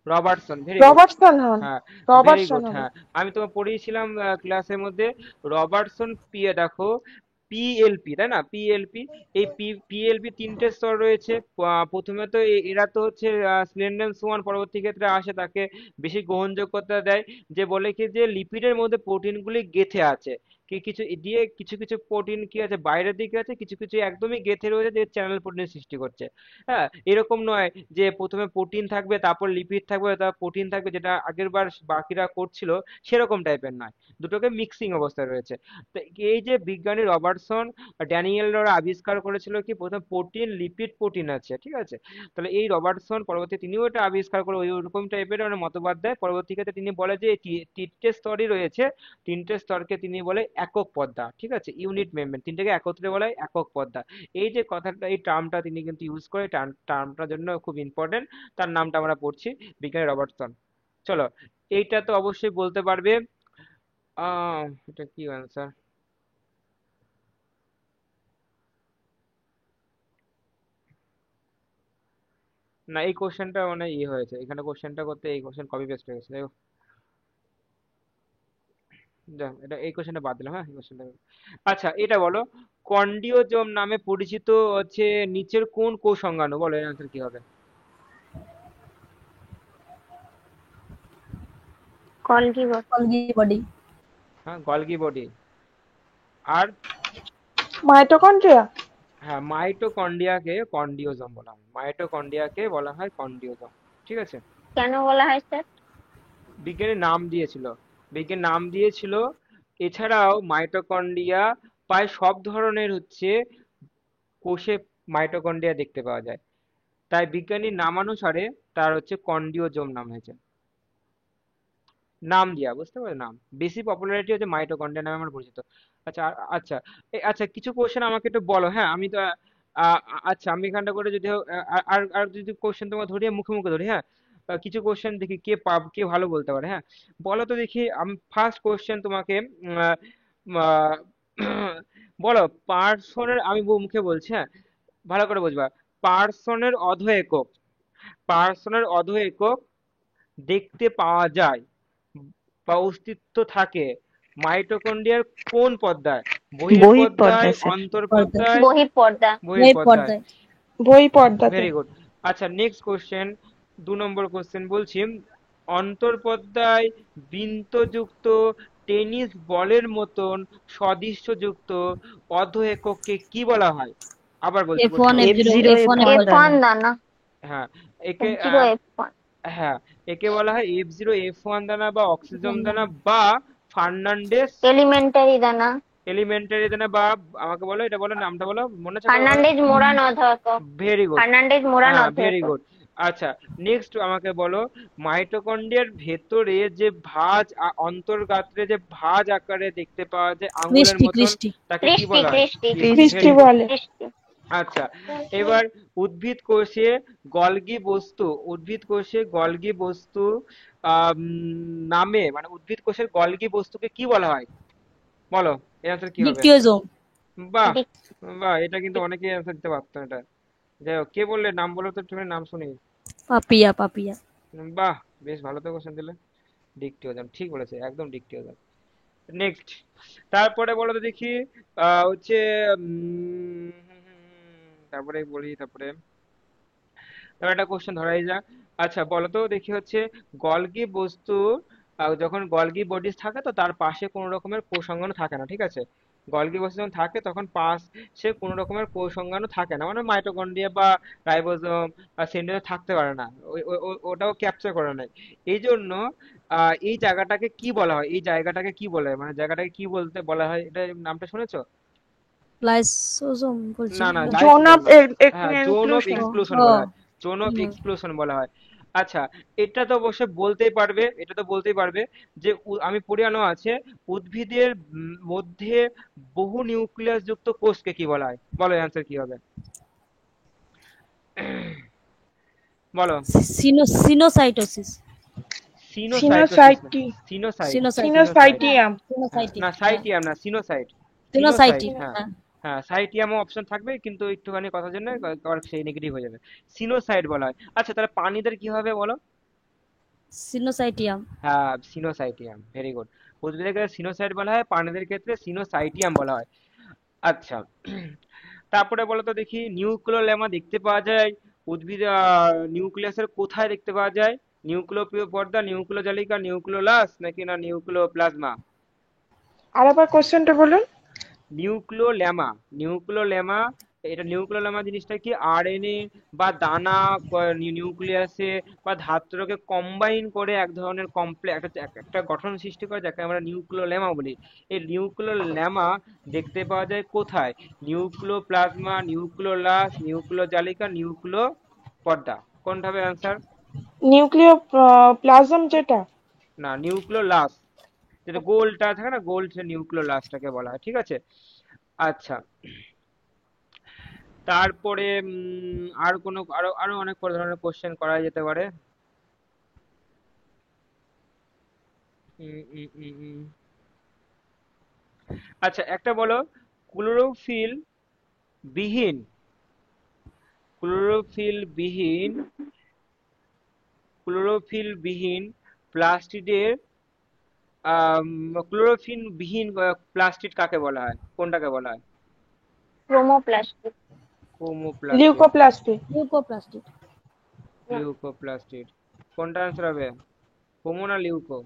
Robertson, very good. Robertson হন। হ্যাঁ, ভেরি রবার্টসন গুড। হবে। হ্যাঁ, আমি তোমার পড়িয়েছিলাম ক্লাসের মধ্যে। রবার্টসন, দেখো, পিএলপি, তাই না? পিএলপি, এই পিএলপি তিনটে স্তর রয়েছে। প্রথমে তো এরা তো হচ্ছে স্লেন্ডার সোয়ান, পরবর্তী ক্ষেত্রে আসে তাকে বেশি গ্রহণযোগ্যতা দেয়, যে বলে কি যে লিপিডের মধ্যে প্রোটিনগুলি গেঁথে আছে, কি কিছু দিয়ে কিছু কিছু প্রোটিন কি আছে বাইরের দিকে আছে, কিছু কিছু একদমই গেঁথে রয়েছে, যে চ্যানেল প্রোটিন সৃষ্টি করছে। হ্যাঁ, এরকম নয় যে প্রথমে প্রোটিন থাকবে তারপর লিপিড থাকবে, তারপর প্রোটিন থাকবে, যেটা আগের বার বাকিরা করছিল, সেরকম টাইপের নয়, দুটোকে মিক্সিং অবস্থায় রয়েছে। তো এই যে বিজ্ঞানী রবার্টসন ড্যানিয়েলরা আবিষ্কার করেছিল কি প্রথম প্রোটিন লিপিড প্রোটিন আছে, ঠিক আছে? তাহলে এই রবার্টসন পরবর্তী তিনিও এটা আবিষ্কার করে ওই ওরকম টাইপের মানে মতবাদ দেয়। পরবর্তী ক্ষেত্রে তিনি বলে যে এই তিনটে স্তরই রয়েছে, তিনটে স্তরকে তিনি বলে একক পদ্মা, ঠিক আছে? ইউনিট মেম্বার, তিনটাকে একত্রে বলা হয় একক পদ্মা। এই যে কথাটা, এই টার্মটা তিনি কিন্তু ইউজ করে, টার্মটার জন্য খুব ইম্পর্টেন্ট। তার নামটা আমরা পড়ছি, বিজ্ঞানী রবার্টসন। চলো, এইটা তো অবশ্যই বলতে পারবে। এটা কি অ্যান্সার? না, এই কোশ্চেনটা মানে ইয়ে হয়েছে, এখানে কোশ্চেনটা করতে এই কোশ্চেন কপি পেস্ট হয়ে গেছে, যাই হোক, যাক, এটা এই কোশ্চেনটা বাদ দিলাম। হ্যাঁ, এই কোশ্চেনটা। আচ্ছা, এটা বলো, কন্ডিওজম নামে পরিচিত হচ্ছে নিচের কোন কোষ অঙ্গাণু? বলো, এর আনসার কি হবে? কলগি বল। Golgi body. হ্যাঁ, গলগি বডি। আর মাইটোকন্ড্রিয়া। হ্যাঁ, মাইটোকন্ড্রিয়াকে কন্ডিওজম বলা হয়, মাইটোকন্ড্রিয়াকে বলা হয় কন্ডিওজম, ঠিক আছে? কেন বলা হয় স্যার? বিজ্ঞানী নাম দিয়েছিল, বিজ্ঞানী নাম দিয়েছিল। এছাড়াও মাইটোকন্ড্রিয়া প্রায় সব ধরনের হচ্ছে কোষে মাইটোকন্ড্রিয়া দেখতে পাওয়া যায়, তাই বিজ্ঞানীর নামানুসারে তার হচ্ছে কন্ডিওজোম নাম হয়েছে। নাম দিয়া, বুঝতে পারলে? নাম, বেশি পপুলারিটি হচ্ছে মাইটোকন্ড্রিয়া নামে আমার পরিচিত। আচ্ছা আচ্ছা, আচ্ছা, কিছু কোশ্চেন আমাকে একটু বলো। হ্যাঁ, আমি তো আচ্ছা, আমি এখানটা করে যদি আর আর যদি কোশ্চেন তোমাকে ধরি, মুখে মুখে ধরি, হ্যাঁ, কিছু কোশ্চেন দেখি কে ভালো বলতে পারে। হ্যাঁ, বলো তো দেখি। আমি ফার্স্ট কোশ্চেন তোমাকে উম, আহ, আহ, বলো, পার্সনের, আমি মুখে বলছি, হ্যাঁ, ভালো করে বুঝবা। পার্সনের অধ একক, পার্সনের অধ একক দেখতে পাওয়া যায় বা অস্তিত্ব থাকে মাইটোকন্ড্রিয়ার কোন পর্দায়? বহিঃ পর্দা বহিঃপর্দায়, স্যার। অন্তঃপর্দায়, বহিঃপর্দা। Wave বহিঃপর্দায়? পর্দায়। বই পর্দাতে। Very good. আচ্ছা, নেক্সট কোশ্চেন, 2 নম্বর কোশ্চেন বলছি। অন্তর্পর্দায় বৃন্তযুক্ত টেনিস বলের মতন সদৃশ্যযুক্ত অর্ধ একককে কি বলা হয়? আবার বলছি F1 question. F0 F0 F1 F1 F F1 one দানা। দানা। হ্যাঁ, একে জিরো এফ ওয়ান। হ্যাঁ, একে বলা হয় F0 F1 দানা বা অক্সিজম দানা বা ফার্নান্ডেস এলিমেন্টারি দানা। এলিমেন্টারি দানা, বা আমাকে বলো, এটা বলো, নামটা বলো, মনে আছে তো? ফার্নান্ডেজ মোরান অধ্যক। Very good. ফার্নান্ডেজ মোরান হ্যাঁ, অধ্যক। Very good. আচ্ছা, নেক্সট আমাকে বলো, মাইটোকন্ড্রিয়ার ভেতরে যে ভাঁজ, অন্তর্গাত্রে যে ভাঁজ আকারে দেখতে পাওয়া যায় আঙ্গুলের Christy মতন, Christy তাকে কি ক্রিস্টি বলা হয়? ক্রিস্টি ক্রিস্টি ভেরি গুড। বলে। ক্রিস্টি। আচ্ছা, এবার উদ্ভিদ কোষে গলগি বস্তু, উদ্ভিদ কোষে গলগি বস্তু নামে, মানে উদ্ভিদ কোষের গলগি বস্তুকে কি বলা হয়? বলো, এর আনসার কি হবে? Dictyosome. বাহ, বাহ, এটা কিন্তু অনেকেই অ্যান্সার দিতে পারতো এটা। যাই হোক, কে বললে? নাম বলো তো, তুমি নাম শুনি। Papilla papilla. বাহ, বেশ ভালো তো কোশ্চেন দিলে। ডিকটিওজম, ঠিক বলেছে, একদম ডিকটিওজম। নেক্সট, তারপরে বলো তো দেখি, হচ্ছে তারপরে বলি, তারপরে তারপর একটা কোশ্চেন ধরাই যাক। আচ্ছা, বলো তো দেখি হচ্ছে গলগি বস্তু, যখন গলগি বডিজ থাকে তো তার পাশে কোনো রকমের কোষাঙ্গাণু থাকে না, ঠিক আছে? গলগি বস্তু যখন থাকে তখন পাশে কোনো রকমের কোষাঙ্গাণু থাকে না, মানে মাইটোকন্ড্রিয়া বা রাইবোজোম বা সেন্ট্রিওল থাকতে পারে না, ওটাও ক্যাপচার করে নেয়। এই জন্য এই জায়গাটাকে কি বলা হয়? এই জায়গাটাকে কি বলে, মানে জায়গাটাকে কি বলতে বলা হয়? এটা নামটা শুনেছো? Lysosome বলছি। না না, জোন লাইসোজোম অফ না। হ্যাঁ, জোন অফ এক্সক্লুশন। এক্সক্লুশন ও বলা হয়, জোন অফ হুম। এক্সক্লুশন বলা হয়। আচ্ছা, এটা তো অবশ্যই বলতেই পারবে, এটা তো বলতেই পারবে যে আমি পড়ে আনো আছে, উদ্ভিদের মধ্যে বহু নিউক্লিয়াস যুক্ত কোষকে কি বলা হয়? বলো, অ্যান্সার কি হবে? বলো। Sinusitis. সিনোসাইটোসিস না, সিনোসাইটি। Coenocyte, Sinusitis. সিনোসাইট। সিনোসাইটিয়াম। হ্যাঁ, Sinusitis. না, হ্যাঁ। সাইটিয়াম না, সিনোসাইট, সিনোসাইট। Sinusitis. হ্যাঁ, হ্যাঁ। হ্যাঁ, সাইটিয়ামও অপশন থাকবে, কিন্তু একটুখানি কথার জন্য আবার সেই নেগেটিভ হয়ে যাবে। সিনোসাইট বলা হয়। আচ্ছা, তাহলে প্রাণীদের কি হবে বলো? Sinusitium. হ্যাঁ, সিনোসাইটিয়াম, ভেরি গুড। উদ্ভিদের ক্ষেত্রে সিনোসাইট বলা হয়, প্রাণীদের ক্ষেত্রে সিনোসাইটিয়াম বলা হয়। আচ্ছা, তারপরে বলো তো দেখি, নিউক্লিওলেমা দেখতে পাওয়া যায় উদ্ভিদ নিউক্লিয়াসের কোথায় দেখতে পাওয়া যায়? নিউক্লিয় পর্দা, নিউক্লিওজালিকা, নিউক্লিওলাস নাকি না নিউক্লিওপ্লাজমা? আর আবার কোশ্চেনটা বলুন। নিউক্লিওলেমা, নিউক্লিওলেমা, এটা নিউক্লিওলেমা জিনিসটা কি, আরএনএ বা দানা নিউক্লিয়াসে বা ধাত্রকে কম্বাইন করে এক ধরনের একটা গঠন সৃষ্টি করে যাকে আমরা নিউক্লিওলেমা বলি। এই নিউক্লিওলেমা দেখতে পাওয়া যায় কোথায়? নিউক্লিওপ্লাজমা, নিউক্লিওলাস, নিউক্লিওজালিকা, নিউক্লিও পর্দা। কোনটা হবে অ্যান্সার? নিউক্লিয় প্লাজম যেটা। না, নিউক্লিওলাস, যেটা গোলটা থাকে না, গোল, সে নিউক্লিওলাসটাকে বলা হয়, ঠিক আছে। আচ্ছা, তারপরে আর কোনো আরো আরো অনেক ধরনের কোশ্চেন করা যেতে পারে। উম, উম, উম, উম। আচ্ছা, একটা বলো, ক্লোরোফিল বিহীন, ক্লোরোফিল বিহীন, ক্লোরোফিল বিহীন প্লাস্টিডের ক্লোরোফিল বিহীন প্লাস্টিড কাকে বলা হয়, কোনটাকে বলা হয়? ক্রোমোপ্লাস্ট। ক্রোমোপ্লাস্টিড, লিউকোপ্লাস্টি। লিউকোপ্লাস্টিক। লিউকোপ্লাস্টিড। কোনটা আনসার হবে, ক্রোমো না লিউকো?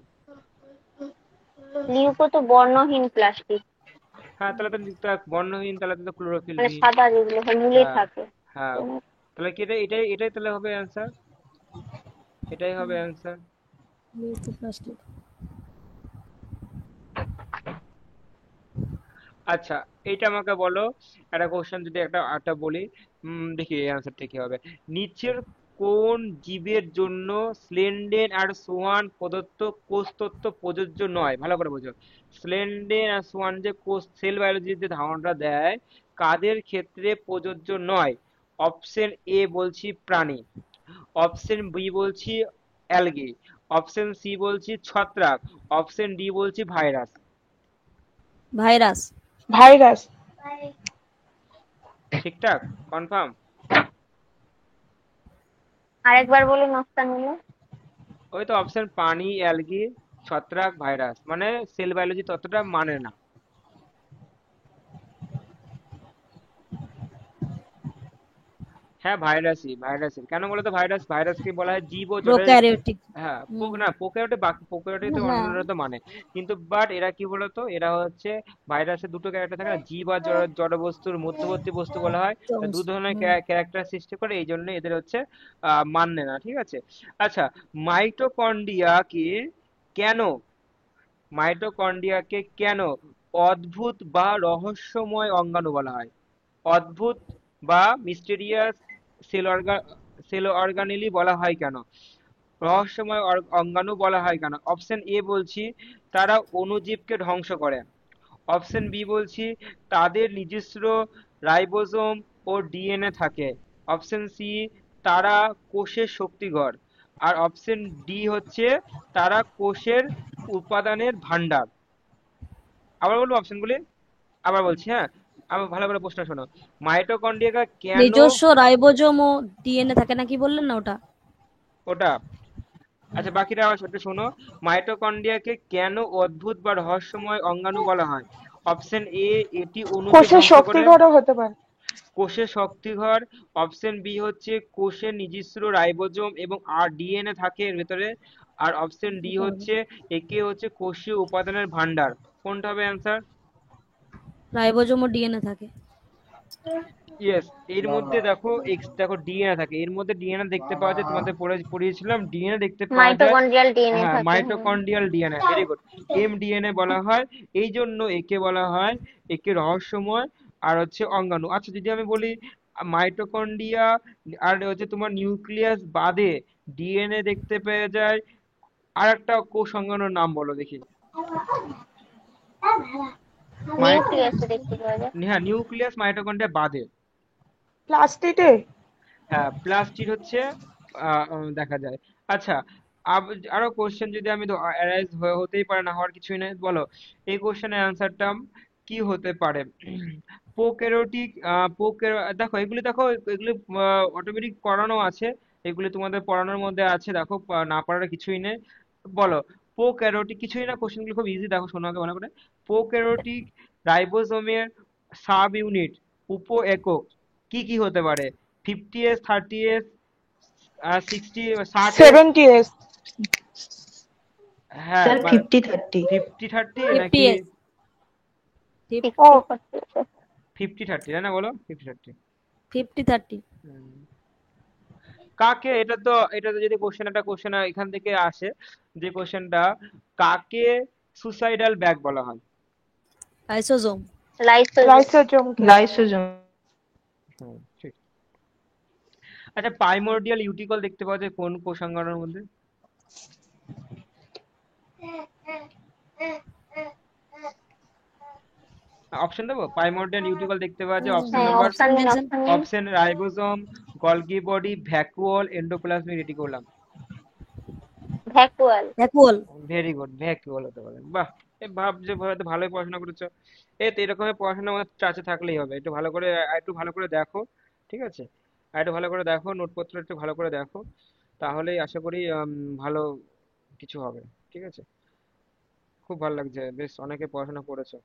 লিউকো তো বর্ণহীন প্লাস্টিক, হ্যাঁ, তাহলে তো বর্ণহীন, তাহলে তো ক্লোরোফিল মানে বিহীন। সাদা যেগুলো হয় মূলে হ্যাঁ, থাকে। হ্যাঁ, তাহলে কি এটাই তাহলে হবে অ্যান্সার, এটাই হবে অ্যান্সার। লিউকোপ্লাস্টিক। আচ্ছা, এইটা আমাকে বলো, একটা কোশ্চেন যদি একটা একটা বলি, দেখি এই অ্যান্সারটা কি হবে। নিচের কোন জীবের জন্য স্লেন্ডেন আর সোয়ান প্রদত্ত কোষতত্ত্ব প্রযোজ্য নয়? ভালো করে বোঝো। স্লেন্ডেন আর সোয়ান যে কোষ সেল বায়োলজির যে ধারণাটা দেয়, কাদের ক্ষেত্রে প্রযোজ্য নয়? অপশন এ বলছি প্রাণী, অপশন বি বলছি অ্যালগি, অপশন সি বলছি ছত্রাক, অপশন ডি বলছি ভাইরাস। ভাইরাস। ভাইরাস। ঠিকঠাক, কনফার্ম? আরেকবার বলুন অপশনগুলো। ওই তো অপশন, পানি, অ্যালগি, ছত্রাক, ভাইরাস, মানে সেল বায়োলজি ততটা মানে না। হ্যাঁ, ভাইরাসই, ভাইরাসই। কেন বলো তো, ভাইরাসকে বলা হয় জীব ও জড়ের। প্রোক্যারিওটিক। হ্যাঁ, হুম। না, প্রোক্যারিওটে, বাকি প্রোক্যারিওটে তো হ্যাঁ। অন্যরা তো মানে, কিন্তু বাট এরা কি বলতো, এরা হচ্ছে ভাইরাসের দুটো ক্যারেক্টার থাকে না, জীব আর জড় বস্তুর মধ্যবর্তী বস্তু বলা হয়। তা দু ধরনের হুম। ক্যারেক্টার সৃষ্টি করে, এই জন্য এদের হচ্ছে মানে না, ঠিক আছে। আচ্ছা, মাইটোকন্ড্রিয়াকে কেন, মাইটোকন্ড্রিয়াকে কেন অদ্ভুত বা রহস্যময় অঙ্গাণু বলা হয়? অদ্ভুত বা মিস্টেরিয়াস সেল সেল অর্গানেলি বলা হয় কেন? রহস্যময় অঙ্গাণু বলা হয় কেন? অপশন এ বলছি, তারা অণুজীবকে ধ্বংস করে, অপশন বি বলছি, তাদের নিজস্ব রাইবোজোম ও ডিএনএ থাকে, অপশন সি, তারা কোষের শক্তিঘর, আর অপশন ডি হচ্ছে, তারা কোষের উপাদানের ভান্ডার। আবার বলবো অপশনগুলি, আবার বলছি, হ্যাঁ, আবার ভালো করে প্রশ্ন শোনো। মাইটোকন্ড্রিয়া কেন, নিজস্ব রাইবোজোম ও ডিএনএ থাকে না, কি বললেন না ওটা? ওটা, আচ্ছা বাকিটা আবার একটু শোনো। মাইটোকন্ড্রিয়াকে কেন অদ্ভুত বা রহস্যময় অঙ্গাণু বলা হয়? অপশন এ, এটি অণুকে কোষের ধ্বংস করে, শক্তিঘরও হতে পারে। কোষের শক্তিঘর। অপশন বি হচ্ছে, কোষের নিজস্ব রাইবোজোম এবং আর ডিএনএ থাকে এর ভেতরে। আর অপশন ডি এটা হবে হচ্ছে, একে হচ্ছে কোষীয় উপাদানের ভান্ডার। কোনটা হবে অ্যান্সার? রাইবোজোম ও ডিএনএ থাকে। ইয়েস, এর মধ্যে দেখো দেখো ডিএনএ থাকে, এর মধ্যে ডিএনএ দেখতে পাওয়া যায়, তোমাদের পড়িয়েছিলাম ডিএনএ দেখতে পাওয়া যায়। মাইটোকন্ড্রিয়াল ডিএনএ হ্যাঁ, থাকে, হ্যাঁ। Mitochondrial DNA, very good. এমডিএনএ বলা হয়, এই জন্য একে বলা হয়, একে রহস্যময় আর হচ্ছে অঙ্গাণু। আচ্ছা, যদি আমি বলি মাইটোকন্ড্রিয়া আর হচ্ছে তোমার নিউক্লিয়াস বাদে ডিএনএ দেখতে পেয়ে যায়, আর একটা কোষ অঙ্গাণুর নাম বলো দেখি। মাইট নিউক্লিয়াসে দেখতে পাওয়া যায়। হ্যাঁ, নিউক্লিয়াস মাইটোকন্ড্রিয়া বাদে। প্লাস্টিডে। হ্যাঁ, প্লাস্টিড হচ্ছে দেখা যায়। আচ্ছা, আরো কোশ্চেন যদি আমি অ্যারাইজ হতেই পারে, না হওয়ার কিছুই নেই, বলো এই কোশ্চেনের অ্যান্সারটা কি হতে পারে? প্রোক্যারিওটিক, দেখো এগুলি, দেখো এগুলি অটোমেটিক পড়ানো আছে, এগুলি তোমাদের পড়ানোর মধ্যে আছে, দেখো না পড়ার কিছুই নেই। বলো, প্রোক্যারিওটিক কিছুই না, কোশ্চেনগুলো খুব ইজি, দেখো শোনো আগে ভালো করে। প্রোক্যারিওটিক রাইবোজোমের সাব ইউনিট, উপ একক কি কি হতে পারে? 50s, 30s, 60, 60s? 70s। হ্যাঁ, স্যার 50-30। 50-30 নাকি 50s। ও 60-40। 50-30? না না, বলো 50-30। 50-30। কাকে, এটা তো যদি একটা কোশ্চেন এখান থেকে আসে, যে কোশ্চেনটা, কাকে সুসাইডাল ব্যাগ বলা হয়? লাইসোজোম। লাইসোজোম। লাইসোজোমকে। লাইসোজোম। ঠিক। আচ্ছা, প্রাইমর্ডিয়াল ইউটিকল দেখতে পাওয়া যায় কোন কোষাঙ্গনের মধ্যে? অপশন দেবো? প্রাইমর্ডিয়াল ইউটিকল দেখতে পাওয়া যায়, অপশন হ্যাঁ, নাম্বার, অপশন দিন, মেনশন। অপশন দিন। Option ribosome, Golgi body, vacuole, endoplasmic reticulum. Vacuole. Vacuole. Very good, vacuole হতে পারে। বাহ, এ ভাবছে হয়তো ভালোই পড়াশোনা করেছো। তো এরকমের পড়াশোনা আমার কাছে থাকলেই হবে। একটু ভালো করে দেখো, ঠিক আছে? আর একটু ভালো করে দেখো, নোটপত্র একটু ভালো করে দেখো, তাহলেই আশা করি ভালো কিছু হবে, ঠিক আছে? খুব ভালো লাগছে, বেশ অনেকে পড়াশোনা করেছো।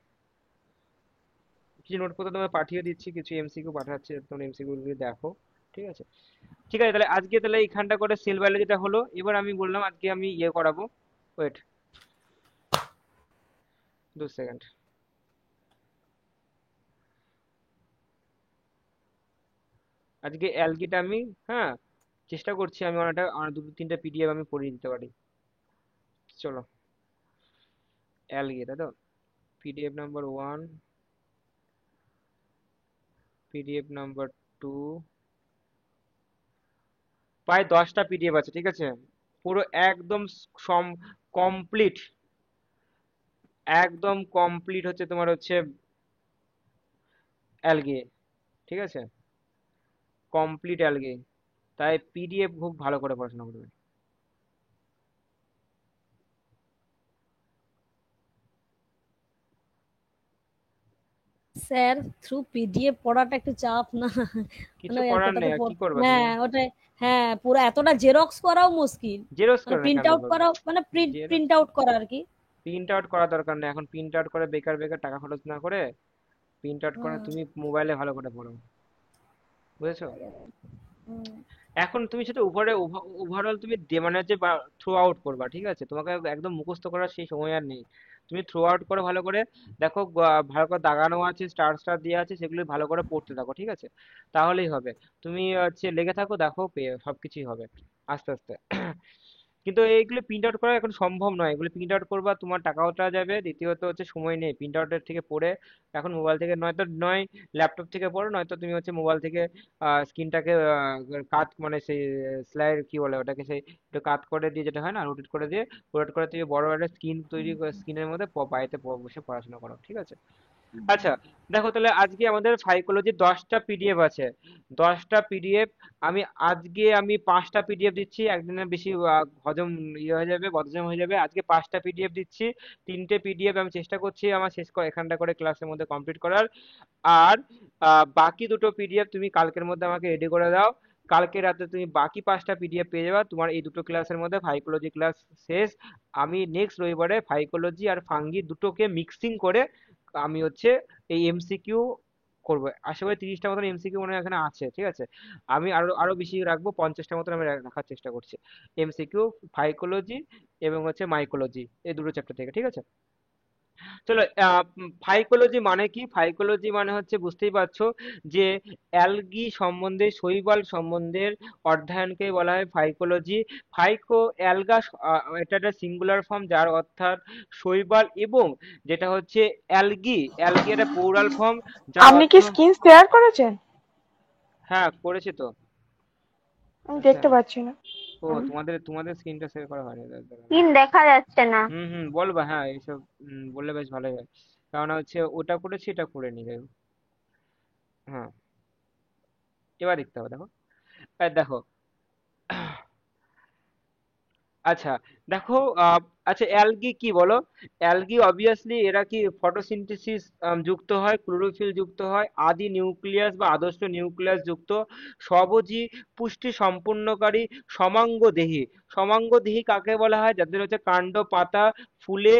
কিছু নোটপত্র তোমায় পাঠিয়ে দিচ্ছি, কিছু এমসিকিউ পাঠাচ্ছি, তোমরা এমসিকিউ গুলো দেখো, ঠিক আছে? ঠিক আছে, তাহলে আজকে তাহলে এইখানটা করে সেল বায়োলজিটা হলো। এবার আমি বললাম আজকে আমি ইয়ে করাবো। Wait, 2 second. আজকে অ্যালগিটা আমি, হ্যাঁ, চেষ্টা করছি আমি অনেকটা, আর দুটো তিনটা পিডিএফ আমি পড়িয়ে দিতে পারি। চলো, অ্যালগি, তাই তো? পিডিএফ নাম্বার 1, পিডিএফ নাম্বার 2, প্রায় 10টা পিডিএফ আছে, ঠিক আছে? পুরো একদম সম কমপ্লিট, একদম কমপ্লিট হচ্ছে তোমার হচ্ছে অ্যালগি, ঠিক আছে? কমপ্লিট অ্যালগি, তাই পিডিএফ খুব ভালো করে পড়াশোনা করবে। স্যার, থ্রু পিডিএফ পড়াটা একটু চাপ না? কিছু মানে ওই করার এতটা নেই, তো আর কি করবা তুমি? হ্যাঁ ওটাই। হ্যাঁ, পুরো এতটা জেরক্স করাও মুশকিল। জেরক্স মানে করে না প্রিন্ট কেন আউট করবে? করাও, মানে প্রিন্ট জেরক্স প্রিন্ট আউট করা আর কি। প্রিন্ট আউট করার দরকার নেই এখন, প্রিন্ট আউট করে বেকার বেকার টাকা খরচ না করে প্রিন্ট আউট করে হুম। তুমি মোবাইলে ভালো করে পড়ো, বুঝেছো? হুম। এখন তুমি সেটা ওভারঅল তুমি মানে হচ্ছে থ্রো আউট করবা, ঠিক আছে? তোমাকে একদম মুখস্থ করার সেই সময় আর নেই। তুমি থ্রো আউট করো ভালো করে, দেখো ভালো করে দাগানো আছে, স্টার স্টার দেওয়া আছে, সেগুলো ভালো করে পড়তে থাকো, ঠিক আছে? তাহলেই হবে। তুমি হচ্ছে লেগে থাকো, দেখো পেয়ে সবকিছুই হবে আস্তে আস্তে। কিন্তু এইগুলো প্রিন্ট আউট করা এখন সম্ভব নয়, এগুলো প্রিন্ট আউট করবা তোমার টাকাওটা যাবে, দ্বিতীয়ত হচ্ছে সময় নেই প্রিন্ট আউটের থেকে পড়ে। এখন মোবাইল থেকে নয়তো নয় ল্যাপটপ থেকে পড়ো, নয়তো তুমি হচ্ছে মোবাইল থেকে স্ক্রিনটাকে কাট, মানে সেই স্লাইড কি বলে ওটাকে, সেই একটু কাট করে দিয়ে, যেটা হয় না, রোটেট করে দিয়ে বড় একটা স্ক্রিন তৈরি করে স্ক্রিনের মধ্যে বাড়িতে বসে পড়াশোনা করো, ঠিক আছে? আচ্ছা, দেখো তাহলে আজকে আমাদের সাইকোলজি 10টা পিডিএফ আছে, 10টা পিডিএফ। আমি 5টা পিডিএফ দিচ্ছি, একদিনে বেশি হজম ইয়ে হয়ে যাবে, বদহজম হয়ে যাবে। আজকে 5টা পিডিএফ দিচ্ছি, 3টে পিডিএফ আমি চেষ্টা করছি আমার শেষ করে এখানটা করে ক্লাসের মধ্যে কমপ্লিট করার। আর বাকি 2টো পিডিএফ তুমি কালকের মধ্যে আমাকে রেডি করে দাও। কালকে রাতে তুমি বাকি 5টা পিডিএফ পেয়ে যাবে, তোমার এই দুটো ক্লাসের মধ্যে ফাইকোলজি ক্লাস শেষ। আমি নেক্সট রবিবারে ফাইকোলজি আর ফাঙ্গি দুটোকে মিক্সিং করে আমি হচ্ছে এই এমসিকিউ করবো। আশা করি 30টা মতন এমসিকিউ মনে হয় এখানে আছে, ঠিক আছে? আমি আরো আরো বেশি রাখবো, 50টা মতন আমি রাখার চেষ্টা করছি এমসিকিউ, ফাইকোলজি এবং হচ্ছে মাইকোলজি, এই দুটো চ্যাপ্টার থেকে, ঠিক আছে? চলো, ফাইকোলজি মানে কি? ফাইকোলজি মানে হচ্ছে, বুঝতেই পারছো, যে অ্যালগি সম্বন্ধে, শৈবাল সম্বন্ধের অধ্যয়নকে বলা হয় ফাইকোলজি। অ্যালগা, এটা একটা সিঙ্গুলার ফর্ম, যার অর্থাৎ শৈবাল, এবং যেটা হচ্ছে অ্যালগি, অ্যালগি একটা প্লুরাল ফর্ম, যার আপনি অর্থ, কি স্ক্রিন শেয়ার করেছেন? হ্যাঁ করেছি তো। আমি আচ্ছা, দেখতে পাচ্ছি না। তোমাদের স্ক্রিনটা শেয়ার করা হয়নি, দাঁড়াও। স্ক্রিন দেখা যাচ্ছে না। হুম হুম, বলবা, হ্যাঁ এইসব বললে বেশ ভালোই হয়, কারণ হচ্ছে ওটা করেছি, এটা করে নি, যাই হোক। হ্যাঁ, এবার দেখতে হবে, দেখো, দেখো। আচ্ছা, দেখো, আচ্ছা অ্যালগি কি বলো? অ্যালগি অবভিয়াসলি এরা কি ফটোসিনথেসিস যুক্ত হয়, ক্লোরোফিল যুক্ত হয়, আদি নিউক্লিয়াস বা আদর্শ নিউক্লিয়াস যুক্ত, স্বভোজী, পুষ্টি সম্পূর্ণকারী, সমাঙ্গদেহী। সমাঙ্গদেহী কাকে বলা হয়? যাদের হচ্ছে কাণ্ড পাতা ফুলে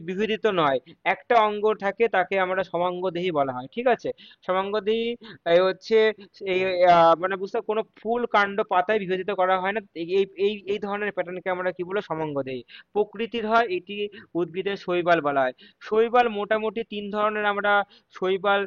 বিভেদিত নয়, একটা অঙ্গ থাকে, তাকে আমরা সমাঙ্গদেহী বলা হয়। ঠিক আছে, সমাঙ্গদেহী এই হচ্ছে এই মানে বুঝতে কোনো ফুল কাণ্ড পাতায় বিভাজিত করা হয় না, এই এই এই এই ধরনের প্যাটার্নকে আমরা কি বলে? সমাঙ্গদেহী প্রকৃতির হয়, এটি উদ্ভিদের শৈবাল বলা হয়। শৈবাল মোটামুটি তিন ধরনের আমরা শৈবাল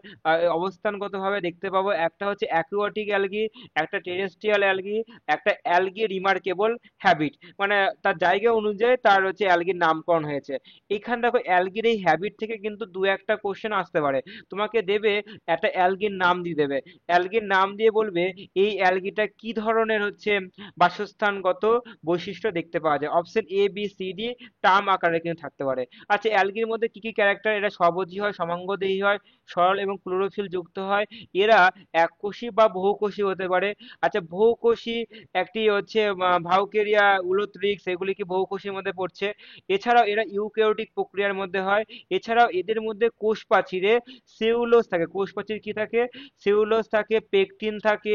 অবস্থানগতভাবে দেখতে পাবো। একটা হচ্ছে অ্যাকুয়াটিক অ্যালগি, একটা টেরেস্ট্রিয়াল অ্যালগি, একটা অ্যালগি রিমার্কেবল হ্যাবিট, মানে তার জায়গা অনুযায়ী তার হচ্ছে অ্যালগির নামকরণ হয়েছে। এখানে দেখো অ্যালগির এই হ্যাবিট থেকে কিন্তু দু একটা কোশ্চেন আসতে পারে। তোমাকে দেবে একটা অ্যালগির নাম দিয়ে দেবে, অ্যালগির নাম দিয়ে বলবে এই অ্যালগিটা কি ধরনের হচ্ছে বাসস্থানগত বৈশিষ্ট্য দেখতে পাওয়া যায়। Option A B C D term আকারে কিন্তু থাকতে পারে। আচ্ছা অ্যালগির মধ্যে কি কি ক্যারেক্টার? এরা স্বভোজী হয়, সমাঙ্গদেহী হয়, সরল এবং ক্লোরোফিল যুক্ত হয়। এরা এককোষী বা বহুকোষী হতে পারে। আচ্ছা বহুকোষী একটি হচ্ছে ভাউকেরিয়া, উলোথ্রিক্স, এগুলি কি বহুকোষীর মধ্যে পড়ছে। এছাড়াও এরা ইউক্যারিওটিক প্রক্রিয়ার মধ্যে হয়। এছাড়াও এদের মধ্যে কোষ প্রাচীরে সেলুলোজ থাকে। কোষ প্রাচীর কি থাকে? সেলুলোজ থাকে, পেকটিন থাকে,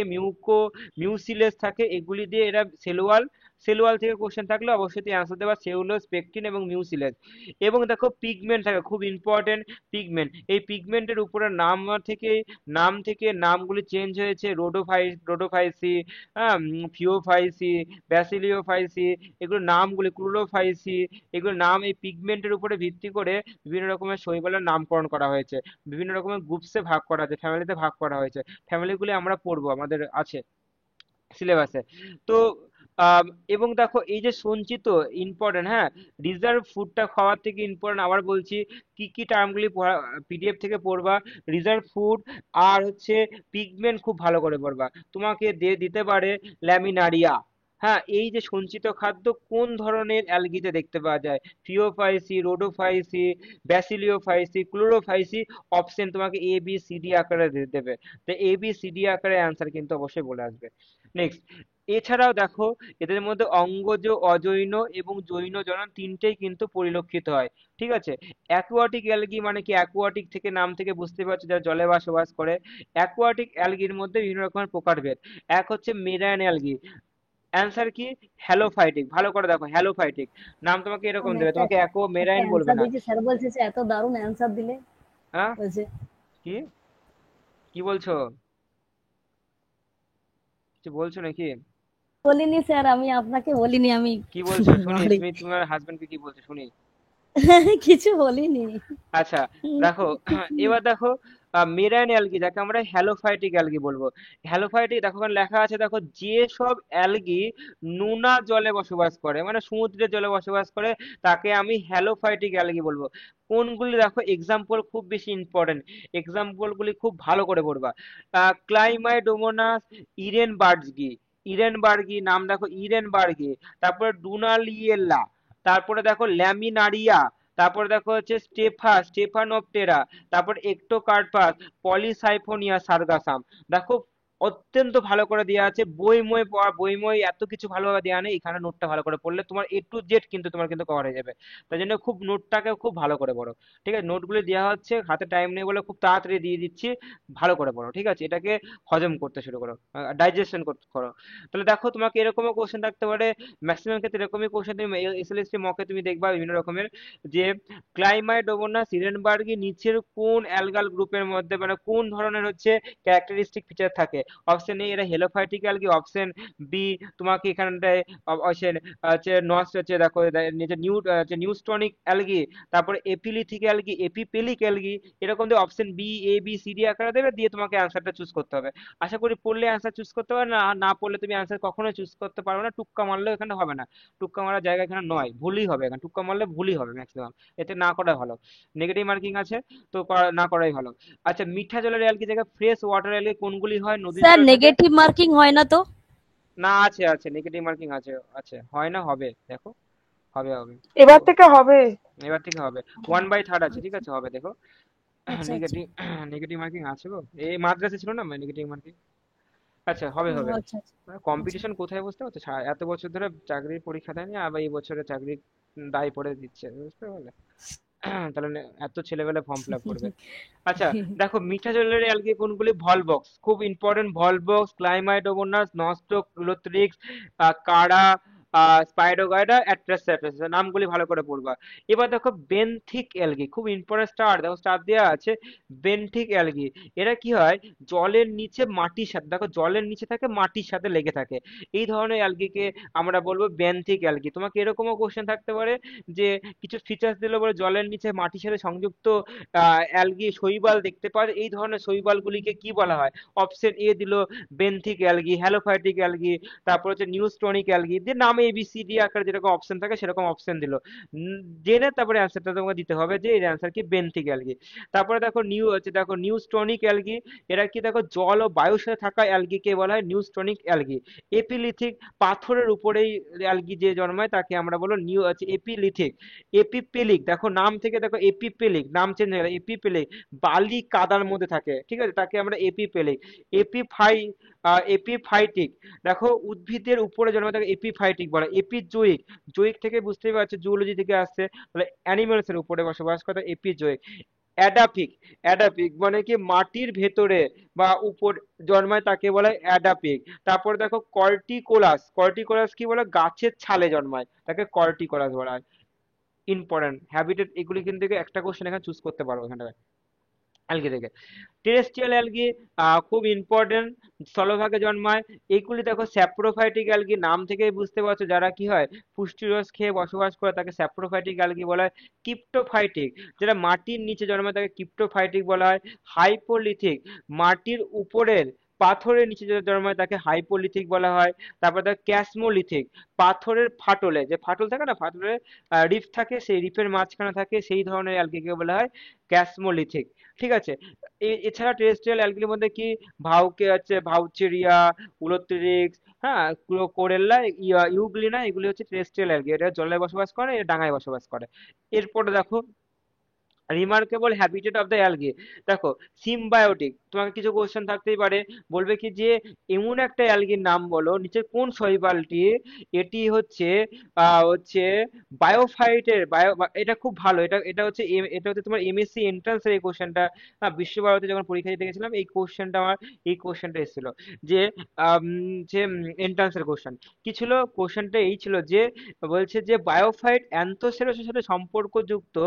মিউসিলেজ থাকে, এগুলি দিয়ে এরা সেলুয়াল। সেলুয়াল থেকে কোশ্চেন থাকলে অবশ্যই তুই অ্যান্সার দেবা সেলুলোজ, পেকটিন এবং মিউসিলেজ। এবং দেখো পিগমেন্ট থাকে, খুব ইম্পর্টেন্ট পিগমেন্ট। এই পিগমেন্টের উপরে নাম থেকে নামগুলি চেঞ্জ হয়েছে। রোডোফাইসি, হ্যাঁ, ফিওফাইসি, ব্যাসিলিওফাইসি, এগুলো নামগুলি ক্লোরোফাইসি, এগুলো নাম এই পিগমেন্টের উপরে ভিত্তি করে বিভিন্ন রকমের শৈবালের নামকরণ করা হয়েছে। বিভিন্ন রকমের গ্রুপসে ভাগ করা হয়েছে, ফ্যামিলিতে ভাগ করা হয়েছে। ফ্যামিলিগুলি আমরা পড়বো, আমাদের আছে সিলেবাসে। তো আম, এবং দেখো এই যে সঞ্চিত ইম্পর্টেন্ট, হ্যাঁ, রিজার্ভ ফুডটা খাওয়ার থেকে ইম্পর্টেন্ট আবার বলছি, কি কি টার্মগুলি পিডিএফ থেকে পড়বা। রিজার্ভ ফুড আর হচ্ছে পিগমেন্ট খুব ভালো করে পড়বা। তোমাকে দিতে পারে ল্যামিনারিয়া। হ্যাঁ, এই যে সঞ্চিত খাদ্য কোন ধরনের অ্যালগিতে দেখতে পাওয়া যায়? ফিওফাইসি, রোডোফাইসি, ব্যাসিলিওফাইসি, ক্লোরোফাইসি। অপশন তোমাকে এ বি সি ডি আকারে দেবে, তো এ বি সি ডি আকারে অ্যান্সার কিন্তু অবশ্যই বলে আসবে। নেক্সট, এছাড়াও দেখো এদের মধ্যে অঙ্গজ, অজৈন এবং জৈন জনন তিনটেই কিন্তু পরিলক্ষিত হয়। ঠিক আছে, অ্যাকুয়াটিক অ্যালগি মানে কি? অ্যাকুয়াটিক থেকে নাম থেকে বুঝতে পারছো যারা জলে বসবাস করে। অ্যাকুয়াটিক অ্যালগির মধ্যে বিভিন্ন রকমের প্রকারভেদ। এক হচ্ছে মেরাইন অ্যালগি। অ্যান্সার কি? হ্যালোফাইটিক। ভালো করে দেখো, হ্যালোফাইটিক নাম তোমাকে এরকম আমি দেবে, একটা তোমাকে অ্যাকো একটা মেরাইন বলবে অ্যান্সার না। দিয়েছি, স্যার বলছে যে এত দারুণ অ্যান্সার দিলে। হ্যাঁ, বলছে কি কি বলছো? কিছু বলছো নাকি? বলিনি স্যার, আমি আপনাকে বলিনি, আমি কি বলছো শুনি, বাড়ি তুমি তোমার হাজবেন্ডকে কি বলছো শুনি। কিছু বলিনি। আচ্ছা দেখো, এবার দেখো মেরাইন অ্যালগি যাকে আমরা হ্যালোফাইটিক অ্যালগি বলবো। হ্যালোফাইটিক দেখো ওখানে লেখা আছে, দেখো যে সব অ্যালগি নোনা জলে বসবাস করে, মানে সমুদ্রের জলে বসবাস করে, তাকে আমি হ্যালোফাইটিক অ্যালগি বলবো। কোনগুলি দেখো এক্সাম্পল খুব বেশি ইম্পর্টেন্ট, এক্সাম্পল গুলি খুব ভালো করে পড়বা। ক্লাইমাইডোমোনাস ইরেনবার্গি, ইরেনবার্গি নাম দেখো, ইরেনবার্গি। তারপরে ডুনালিয়েলা, তারপরে দেখো ল্যামিনারিয়া, তারপরে দেখো হচ্ছে স্টেফানোপটেরা, তারপর একটোকার্পাস, পলিসাইফোনিয়া সার্গাসাম। দেখো অত্যন্ত ভালো করে দেওয়া আছে, বই এত কিছু ভালোভাবে দেওয়া নেই, এখানে নোটটা ভালো করে পড়লে তোমার এ টু জেড কিন্তু তোমার কিন্তু কভার হয়ে যাবে। তাই জন্য খুব নোটটাকে খুব ভালো করে পড়ো। ঠিক আছে, নোটগুলো দেওয়া হচ্ছে, হাতে টাইম নেই বলে খুব তাড়াতাড়ি দিয়ে দিচ্ছি, ভালো করে পড়ো। ঠিক আছে, এটাকে হজম করতে শুরু করো, ডাইজেশন করতে করো। তাহলে দেখো তোমাকে এরকমও কোশ্চেন থাকতে পারে, ম্যাক্সিমাম ক্ষেত্রে এরকমই কোশ্চেন তুমি এসএলএসটি মকে তুমি দেখবা বিভিন্ন রকমের, যে ক্লাইমাইডোমোনাস হিরেনবার্গি নিচের কোন অ্যালগাল গ্রুপের মধ্যে, মানে কোন ধরনের হচ্ছে ক্যারেক্টারিস্টিক ফিচার থাকে। অপশন এ এরা হেলোফাইটিক অ্যালগি, অপশন বি তোমাকে এখানটায় অপশন হচ্ছে নস হচ্ছে দেখো নিচে নিউস্টনিক অ্যালগি, তারপরে এপিলিথিক অ্যালগি, এপিপেলিক অ্যালগি, এরকম দিয়ে option B A B C D আকারে দেবে, দিয়ে তোমাকে অ্যান্সারটা চুজ করতে হবে। আশা করি পড়লে অ্যান্সার চুজ করতে পারবে, না না পড়লে তুমি অ্যান্সার কখনোই চুজ করতে পারবে না, টুক্কা মারলেও এখানে হবে না। টুক্কা মারার জায়গা এখানে নয়, ভুলই হবে, এখানে টুক্কা মারলে ভুলই হবে ম্যাক্সিমাম। এতে না করাই ভালো, নেগেটিভ মার্কিং আছে, তো না করাই ভালো। আচ্ছা মিঠা জলের অ্যালগি জায়গায় ফ্রেশ ওয়াটার অ্যালগি কোনগুলি হয়? নদী স্যার জলের সাথে। নেগেটিভ মার্কিং হয় না তো? না আছে আছে, নেগেটিভ মার্কিং আছে, আছে হয় না, হবে দেখো, হবে হবে। এবার থেকে হবে। এবার থেকে হবে, 1/3 আছে, ঠিক আছে হবে দেখো। আচ্ছা আচ্ছা। নেগেটিভ নেগেটিভ মার্কিং আছে গো, এই মাদ্রাসে ছিল না নেগেটিভ মার্কিং। আচ্ছা, হবে ও হবে। আচ্ছা আচ্ছা আচ্ছা। কম্পিটিশন কোথায় বুঝতে পারছো? এত বছর ধরে চাকরির পরীক্ষা দেয়নি, আবার এই বছরে চাকরির দায় পড়ে দিচ্ছে, বুঝতে পারলে? তাহলে এত ছেলেবেলা ফর্ম ফিল আপ করবে। আচ্ছা, দেখো মিঠা জলের অ্যালগি কোনগুলি? ভলবক্স, খুব ইম্পর্টেন্ট। ভলবক্স, ক্লাইমাইডোমোনাস, নস্টক, লুথ্রিক্স, কারা, স্পাইডোগাইডা, অ্যাট্রাস, নামগুলি ভালো করে পড়বা। এবার দেখো বেনথিক অ্যালগি, খুব ইম্পর্টেন্ট। স্টার দেখো, স্টার দেওয়া আছে। বেনথিক অ্যালগি, এরা কি হয়? জলের নিচে মাটির সাথে, দেখো জলের নিচে থাকে, মাটির সাথে লেগে থাকে। এই ধরনের অ্যালগিকে আমরা বলবো বেনথিক অ্যালগি। তোমাকে এরকমও কোশ্চেন থাকতে পারে যে কিছু ফিচার্স দিলে বলে জলের নিচে মাটির সাথে সংযুক্ত অ্যালগি শৈবাল দেখতে পাওয়া যায়, এই ধরনের শৈবালগুলিকে কি বলা হয়? অপশন এ দিল বেনথিক অ্যালগি, হ্যালোফাইটিক অ্যালগি, তারপর হচ্ছে নিউস্টনিক অ্যালগি, দিয়ে নাম এবিসিডি আকারে যেরকম অপশন থাকে সেরকম অপশন দিল। জেনে তারপরে অ্যান্সারটা তোমাকে দিতে হবে যে এর অ্যান্সার কি বেনথিক অ্যালগি। তারপরে দেখো দেখো নিউস্টনিক অ্যালগি, এরা কি? দেখো জল ও বায়ুর সাথে থাকা অ্যালগিকে বলা হয় নিউস্টনিক অ্যালগি। এপিলিথিক, পাথরের উপরেই অ্যালগি যে জন্মায় তাকে আমরা বলবো এপিলিথিক। এপিপেলিক, দেখো নাম থেকে দেখো এপিপেলিক, নাম চেঞ্জ হয়ে গেল এপিপেলিক। বালি কাদার মধ্যে থাকে, ঠিক আছে, তাকে আমরা এপিপেলিক। এপিফাই এপিফাইটিক, দেখো উদ্ভিদের উপরে জন্মায় তাকে এপিফাইটিক বলে। এপিজোইক, জৈক থেকে বুঝতেই পারছো জুওলজি থেকে আসছে, তাহলে অ্যানিমেলস এর উপরে বসবাস করে, এপিজোইক। অ্যাডাফিক, অ্যাডাফিক মানে কি? মাটির ভেতরে বা উপর জন্মায় তাকে বলা হয় অ্যাডাফিক। তারপর দেখো কর্টিকোলাস, কর্টিকোলাস কি বলে? গাছের ছালে জন্মায়, তাকে কর্টিকোলাস বলা হয়। ইম্পর্টেন্ট হ্যাবিটেট, এগুলি কিন্তু একটা কোশ্চেন এখানে চুজ করতে পারবো এখানে অ্যালগি থেকে। টেরেস্ট্রিয়াল অ্যালগি খুব ইম্পর্টেন্ট, স্থলভাগে জন্মায়। এইগুলি দেখো স্যাপ্রোফাইটিক অ্যালগি, নাম থেকেই বুঝতে পারছো যারা কি হয় পুষ্টি রস খেয়ে বসবাস করে তাকে স্যাপ্রোফাইটিক অ্যালগি বলা হয়। কিপ্টোফাইটিক, যেটা মাটির নিচে জন্মায় তাকে কিপ্টোফাইটিক বলা হয়। হাইপোলিথিক, মাটির উপরের পাথরের নিচে যেটা জন্মায় তাকে হাইপোলিথিক বলা হয়। তারপর দেখো ক্যাসমোলিথিক, পাথরের ফাটলে, যে ফাটল থাকে না, ফাটলে রিফ থাকে, সেই রিফের মাঝখানে থাকে, সেই ধরনের অ্যালগিকে বলা হয় ক্যাসমোলিথিক। ঠিক আছে। এছাড়া টেরেস্ট্রিয়াল অ্যালগির মধ্যে কি? ভাউকে আছে, ভাউচেরিয়া, উলোথ্রিক্স, হ্যাঁ, কোরেল্লা, ইউগ্লিনা, এগুলি হচ্ছে টেরেস্ট্রিয়াল অ্যালগি। এটা জলে বসবাস করে, এটা ডাঙায় বসবাস করে। এরপরে দেখো remarkable habitat of the algae. দেখো সিম্বায়োটিক, তোমাকে কিছু কোশ্চেন থাকতেই পারে, বলবে কি যে এমন একটা অ্যালগির নাম বলো নিচের কোন শৈবালটি এটি হচ্ছে হচ্ছে বায়োফাইটের এটা খুব ভালো, এটা এটা হচ্ছে এটা হচ্ছে তোমার এমএসসি এন্ট্রান্সের এই কোশ্চেনটা। বিশ্বভারতী যখন পরীক্ষা দিতে গেছিলাম এই কোশ্চেনটা আমার, এই কোশ্চেনটা এসেছিল যে আম, যে এন্ট্রান্সের কোশ্চেন কি ছিল? কোশ্চেনটা এই ছিল যে বলছে যে বায়োফাইট অ্যান্থোসেরাসের সাথে সম্পর্কযুক্ত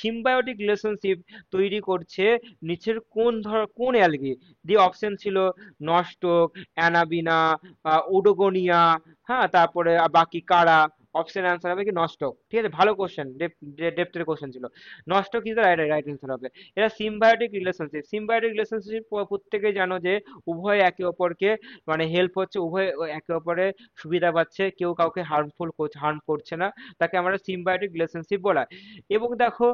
সিম্বায়োটিক রিলেশনশিপ তৈরি করছে নিচের কোন অ্যালগি? দিয়ে অপশন ছিল নস্টক, অ্যানাবিনা, ওডোগোনিয়া, হ্যাঁ, তারপরে বাকি কারা। অপশন অ্যান্সার হবে কি নস্টক। ঠিক আছে, ভালো কোশ্চেন, ডেপথের কোশ্চেন ছিল। নস্টক ইজ দ্য রাইট অ্যান্সার হবে। এটা সিম্বায়োটিক রিলেশনশিপ, সিম্বায়োটিক রিলেশনশিপ প্রত্যেকেই জানো যে উভয় একে অপরকে মানে হেল্প হচ্ছে, উভয় একে অপরের সুবিধা পাচ্ছে, কেউ কাউকে হার্ম করছে না, তাকে আমরা সিম্বায়োটিক রিলেশনশিপ বলা হয়। এবং দেখো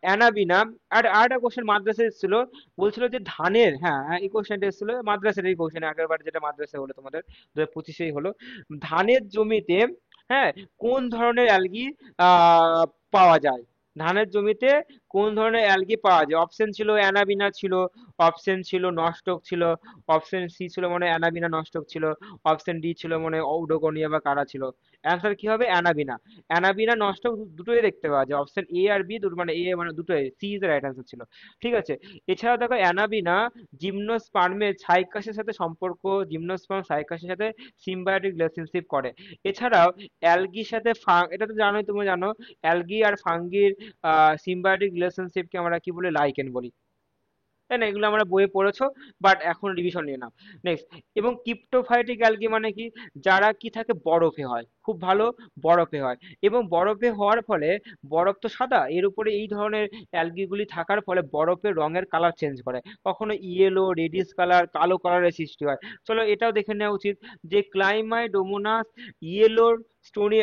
অ্যানাবিনা, আর একটা কোশ্চেন মাদ্রাসা এসেছিল, বলছিল যে ধানের, হ্যাঁ হ্যাঁ, এই কোশ্চেনটা এসেছিল মাদ্রাসার, এই কোশ্চেন আগের বার যেটা মাদ্রাসা হলো তোমাদের 2025-এই হলো। ধানের জমিতে, হ্যাঁ, কোন ধরনের অ্যালগি পাওয়া যায়? ধানের জমিতে কোন ধরনের অ্যালগি পাওয়া যায়? অপশন ছিল অ্যানাবিনা ছিল, অপশন ছিল নস্টক ছিল, অপশন সি ছিল মনে হয় অ্যানাবিনা নস্টক ছিল, অপশন ডি ছিল মনে হয় ঔডোগোনিয়া বা কারা ছিল। অ্যান্সার কি হবে? অ্যানাবিনা। অ্যানাবিনা নস্টক দুটোই দেখতে পাওয়া যায়, অপশন এ আর বি দুটো, মানে এ মানে দুটোই, C is the right answer ছিল। ঠিক আছে। এছাড়াও দেখো অ্যানাবিনা জিমনোস্পার্মের সাইকাসের সাথে সম্পর্ক, জিমনোস্পার্ম সাইকাসের সাথে সিম্বায়োটিক রিলেশনশিপ করে। এছাড়াও অ্যালগির সাথে এটা তো জানোই, তুমি জানো অ্যালগি আর ফাঙ্গির সিম্বায়োটিক রিলেশনশিপকে আমরা কি বলি? লাইকেন বলি, তাই না? এগুলো আমরা বইয়ে পড়েছো, বাট এখন রিভিশন নিয়ে নাও। নেক্সট, এবং ক্রিপ্টোফাইটিক অ্যালগি মানে কি? যারা কি থাকে বরফে হয়, খুব ভালো, বরফে হয়। এবং বরফে হওয়ার ফলে, বরফ তো সাদা, এর উপরে এই ধরনের অ্যালগিগুলি থাকার ফলে বরফের রঙের কালার চেঞ্জ করে, কখনো ইয়েলো, রেডিশ কালার, কালো কালারের সৃষ্টি হয়। চলো এটাও দেখে নেওয়া উচিত যে ক্লাইমাইডোমোনাস ইয়েলো স্টোনি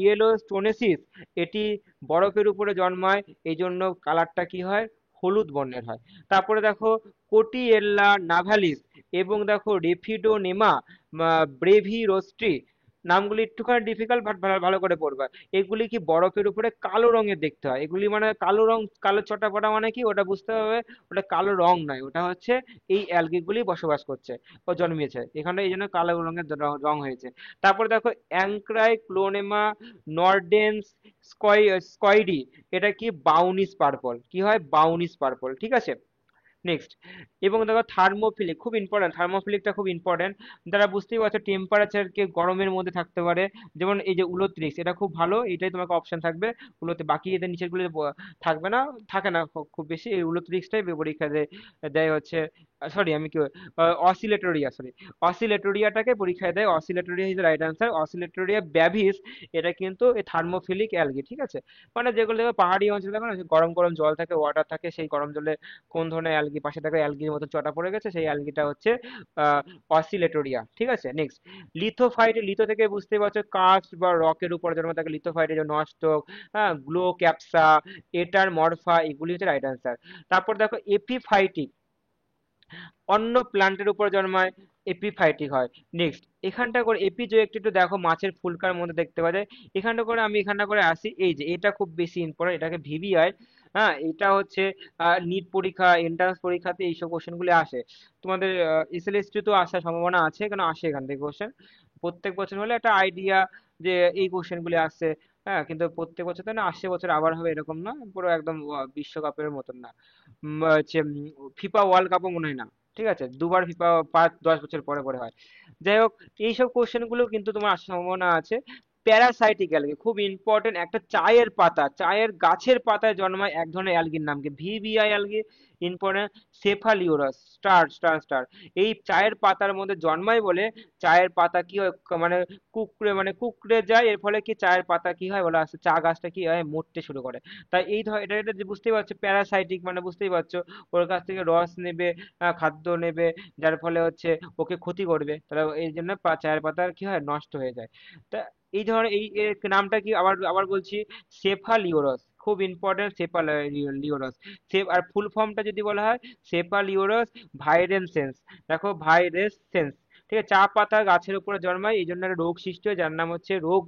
ইয়েলো স্টোনেসিস, এটি বরফের উপরে জন্মায়, এই জন্য কালারটা কি হয়? হলুদ বর্ণের হয়। তারপরে দেখো কোটিয়েল্লা নাভালিস এবং দেখো রেফিডোনেমা ব্রেভিরোস্ট্রি, নামগুলি একটুখানি ডিফিকাল্ট, বাট ভালো ভালো করে পড়বা। এগুলি কি বরফের উপরে কালো রঙের দেখতে হয়, এগুলি মানে কালো রং, কালো চটাপটা মানে কি ওটা বুঝতে হবে, ওটা কালো রং নয়, ওটা হচ্ছে এই অ্যালগিগুলি বসবাস করছে ও জন্মিয়েছে এখানে, এই জন্য কালো রঙের রং হয়েছে। তারপরে দেখো অ্যাঙ্ক্রাই ক্লোনেমা নর্ডেন্স স্কয়েডি, এটা কি বাউনিস পার্পল, কি হয় বাউনিস পার্পল, ঠিক আছে। নেক্সট, এবং দেখো থার্মোফিলিক, খুব ইম্পর্টেন্ট, থার্মোফিলিকটা খুব ইম্পর্টেন্ট। যারা বুঝতেই পারছো টেম্পারেচারকে গরমের মধ্যে থাকতে পারে, যেমন এই যে উলোত্রিক্স, এটা খুব ভালো, এটাই তোমাকে অপশন থাকবে। উলোতে বাকি এদের নিচের গুলো থাকবে না, থাকে না খুব বেশি, এই উলোত্রিক্সটাই পরীক্ষা দেয়, দেয় হচ্ছে, সরি আমি কি, অসিলেটরিয়া, সরি, অসিলেটরিয়াটাকে পরীক্ষায় দেয়, অসিলেটরিয়া ইজ রাইট আনসার, অসিলেটরিয়া ব্যাভিস, এটা কিন্তু এই থার্মোফিলিক অ্যালগি, ঠিক আছে। মানে যেগুলো দেখো পাহাড়ি অঞ্চলে দেখো না, গরম গরম জল থাকে, ওয়াটার থাকে, সেই গরম জলে কোন ধরনের অ্যালগি পাশে থাকে, অ্যালগির মতো চটা পড়ে গেছে, সেই অ্যালগিটা হচ্ছে অসিলেটোরিয়া, ঠিক আছে। নেক্সট, লিথোফাইট, লিথো থেকে বুঝতে পারছো কাস্ট বা রকের উপর জন্ম থাকে, লিথোফাইটের যে নস্টক, হ্যাঁ, গ্লো ক্যাপসা, এটার মরফা, এগুলি হচ্ছে রাইট আনসার। তারপর দেখো এপিফাইটিক, অন্য প্ল্যান্টের উপর জন্মায়, এপিফাইটিক হয়। নেক্সট, এখানটা করে এপি যে একটু একটু দেখো মাছের ফুলকার মধ্যে দেখতে পাওয়া যায়, এখানটা করে আমি এখানটা করে আসি, এই যে এটা খুব বেশি ইম্পর্টেন্ট, এটাকে ভিভিআই, হ্যাঁ, এটা হচ্ছে নিট পরীক্ষা, এন্ট্রান্স পরীক্ষাতে এইসব কোশ্চেনগুলি আসে। তোমাদের এসএলএসটি তো আসার সম্ভাবনা আছে, কেন আসে এখান থেকে কোশ্চেন প্রত্যেক বছর, হলে একটা আইডিয়া যে এই কোশ্চেনগুলি আসছে। হ্যাঁ, কিন্তু প্রত্যেক বছর তো না, আসছে বছর আবার হবে এরকম না, পুরো একদম বিশ্বকাপের মতন না। হচ্ছে ফিফা ওয়ার্ল্ড কাপও মনে হয় না, ঠিক আছে, দুবার ফিফা 5-10 বছর পরে পরে হয়। যাই হোক, এইসব কোশ্চেন গুলো কিন্তু তোমার আসার সম্ভাবনা আছে। প্যারাসাইটিক অ্যালগি খুব ইম্পর্টেন্ট, একটা চায়ের পাতা, চায়ের গাছের পাতায় জন্মায় এক ধরনের অ্যালগির নাম কি, VVI algae, important. Cephaleuros, star star star, এই চায়ের পাতার মধ্যে জন্মায় বলে চায়ের পাতা কি হয়, মানে কুকড়ে, মানে কুকড়ে যায়, এর ফলে কি চায়ের পাতা কি হয় বলা আছে, চা গাছটা কি হয় মরতে শুরু করে। তাই এই ধর এটা এটা যে বুঝতেই পারছো প্যারাসাইটিক মানে বুঝতেই পারছো, ওর কাছ থেকে রস নেবে, খাদ্য নেবে, যার ফলে হচ্ছে ওকে ক্ষতি করবে, তাহলে এই জন্য চায়ের পাতা কি হয় নষ্ট হয়ে যায়। তা এই ধরনের এই এর নামটা কি, আবার আবার বলছি, সেফালিওরস, খুব ইম্পর্টেন্ট, সেফালিওরস। আর ফুল ফর্মটা যদি বলা হয়, সেফালিওরস ভাইরেনসেন্স, দেখো ভাইরেসেন্স, ঠিক আছে। চা পাতা গাছের উপরে জন্মায়, এই জন্য একটা রোগ সৃষ্টি হয়, যার নাম হচ্ছে রোগ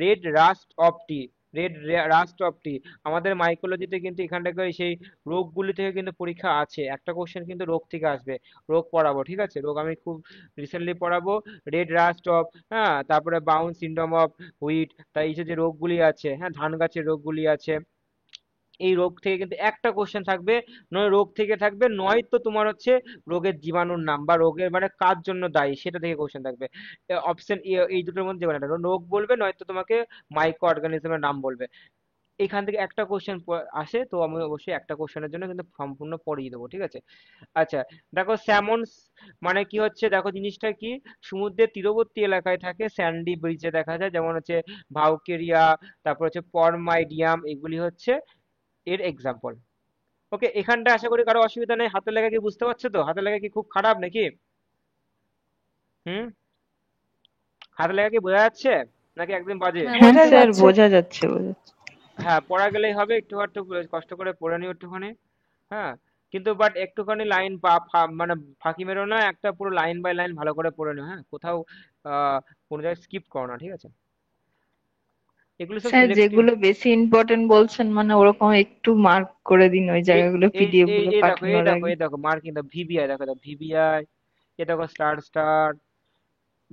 red rust of tea, red rust of tea. আমাদের মাইকোলজিতে কিন্তু এখান থেকে সেই রোগগুলি থেকে কিন্তু পরীক্ষা আছে, একটা কোশ্চেন কিন্তু রোগ থেকে আসবে, রোগ পড়াবো, ঠিক আছে, রোগ আমি খুব রিসেন্টলি পড়াবো, রেড রাস্ট অফ, হ্যাঁ, তারপরে বাউন সিন্ড্রোম অফ হুইট, তাই এই যে রোগগুলি আছে, হ্যাঁ, ধান গাছের রোগগুলি আছে, এই রোগ থেকে কিন্তু একটা কোশ্চেন থাকবে, নয় রোগ থেকে থাকবে, নয়তো তোমার হচ্ছে রোগের জীবাণুর নাম বা রোগের মানে কার জন্য দায়ী সেটা থেকে কোশ্চেন থাকবে। অপশন এই দুটোর মধ্যে যে কোনো একটা রোগ বলবে, নয়তো তোমাকে মাইক্রো অর্গানিজমের নাম বলবে। এখান থেকে একটা কোশ্চেন আসে, তো আমি অবশ্যই একটা কোশ্চেনের জন্য কিন্তু সম্পূর্ণ পড়িয়ে দেবো, ঠিক আছে। আচ্ছা, দেখো স্যামন মানে কি হচ্ছে, দেখো জিনিসটা কি, সমুদ্রের তীরবর্তী এলাকায় থাকে, স্যান্ডি ব্রিজে দেখা যায়, যেমন হচ্ছে ভাউকেরিয়া, তারপর হচ্ছে পরমাইডিয়াম, এগুলি হচ্ছে এর এক্সাম্পল। ওকে, এখানটা আশা করি কারো অসুবিধা নেই, হাতের লেখা কি বুঝতে পারছো তো, হাতের লেখা কি খুব খারাপ নাকি? হুম, হাতের লেখা কি বোঝা যাচ্ছে নাকি একদম বাজে? হ্যাঁ হ্যাঁ বোঝা স্যার, যাচ্ছে। বোঝা যাচ্ছে বোঝা যাচ্ছে। হ্যাঁ, পড়া গেলেই হবে, একটু একটু কষ্ট করে পড়ে নিও একটুখানি। হ্যাঁ, কিন্তু বাট একটুখানি লাইন মানে ফাঁকি মেরো না, একটা পুরো লাইন বাই লাইন ভালো করে পড়ে নিও, হ্যাঁ, কোথাও কোনো জায়গায় স্কিপ করো না, ঠিক আছে। এগুলো সব স্যার, সিলেক্টিভ। যেগুলো বেশি ইম্পর্টেন্ট বলছেন মানে ওরকম একটু মার্ক করে দিন ওই এই জায়গাগুলো, এই পিডিএফ এই গুলো এই দেখো, এই পাঠানোর দেখো, আগে। এই দেখো মার্কিং, দেখো ভিবিআই, দেখো দেখো ভিবিআই, এ দেখো স্টার স্টার,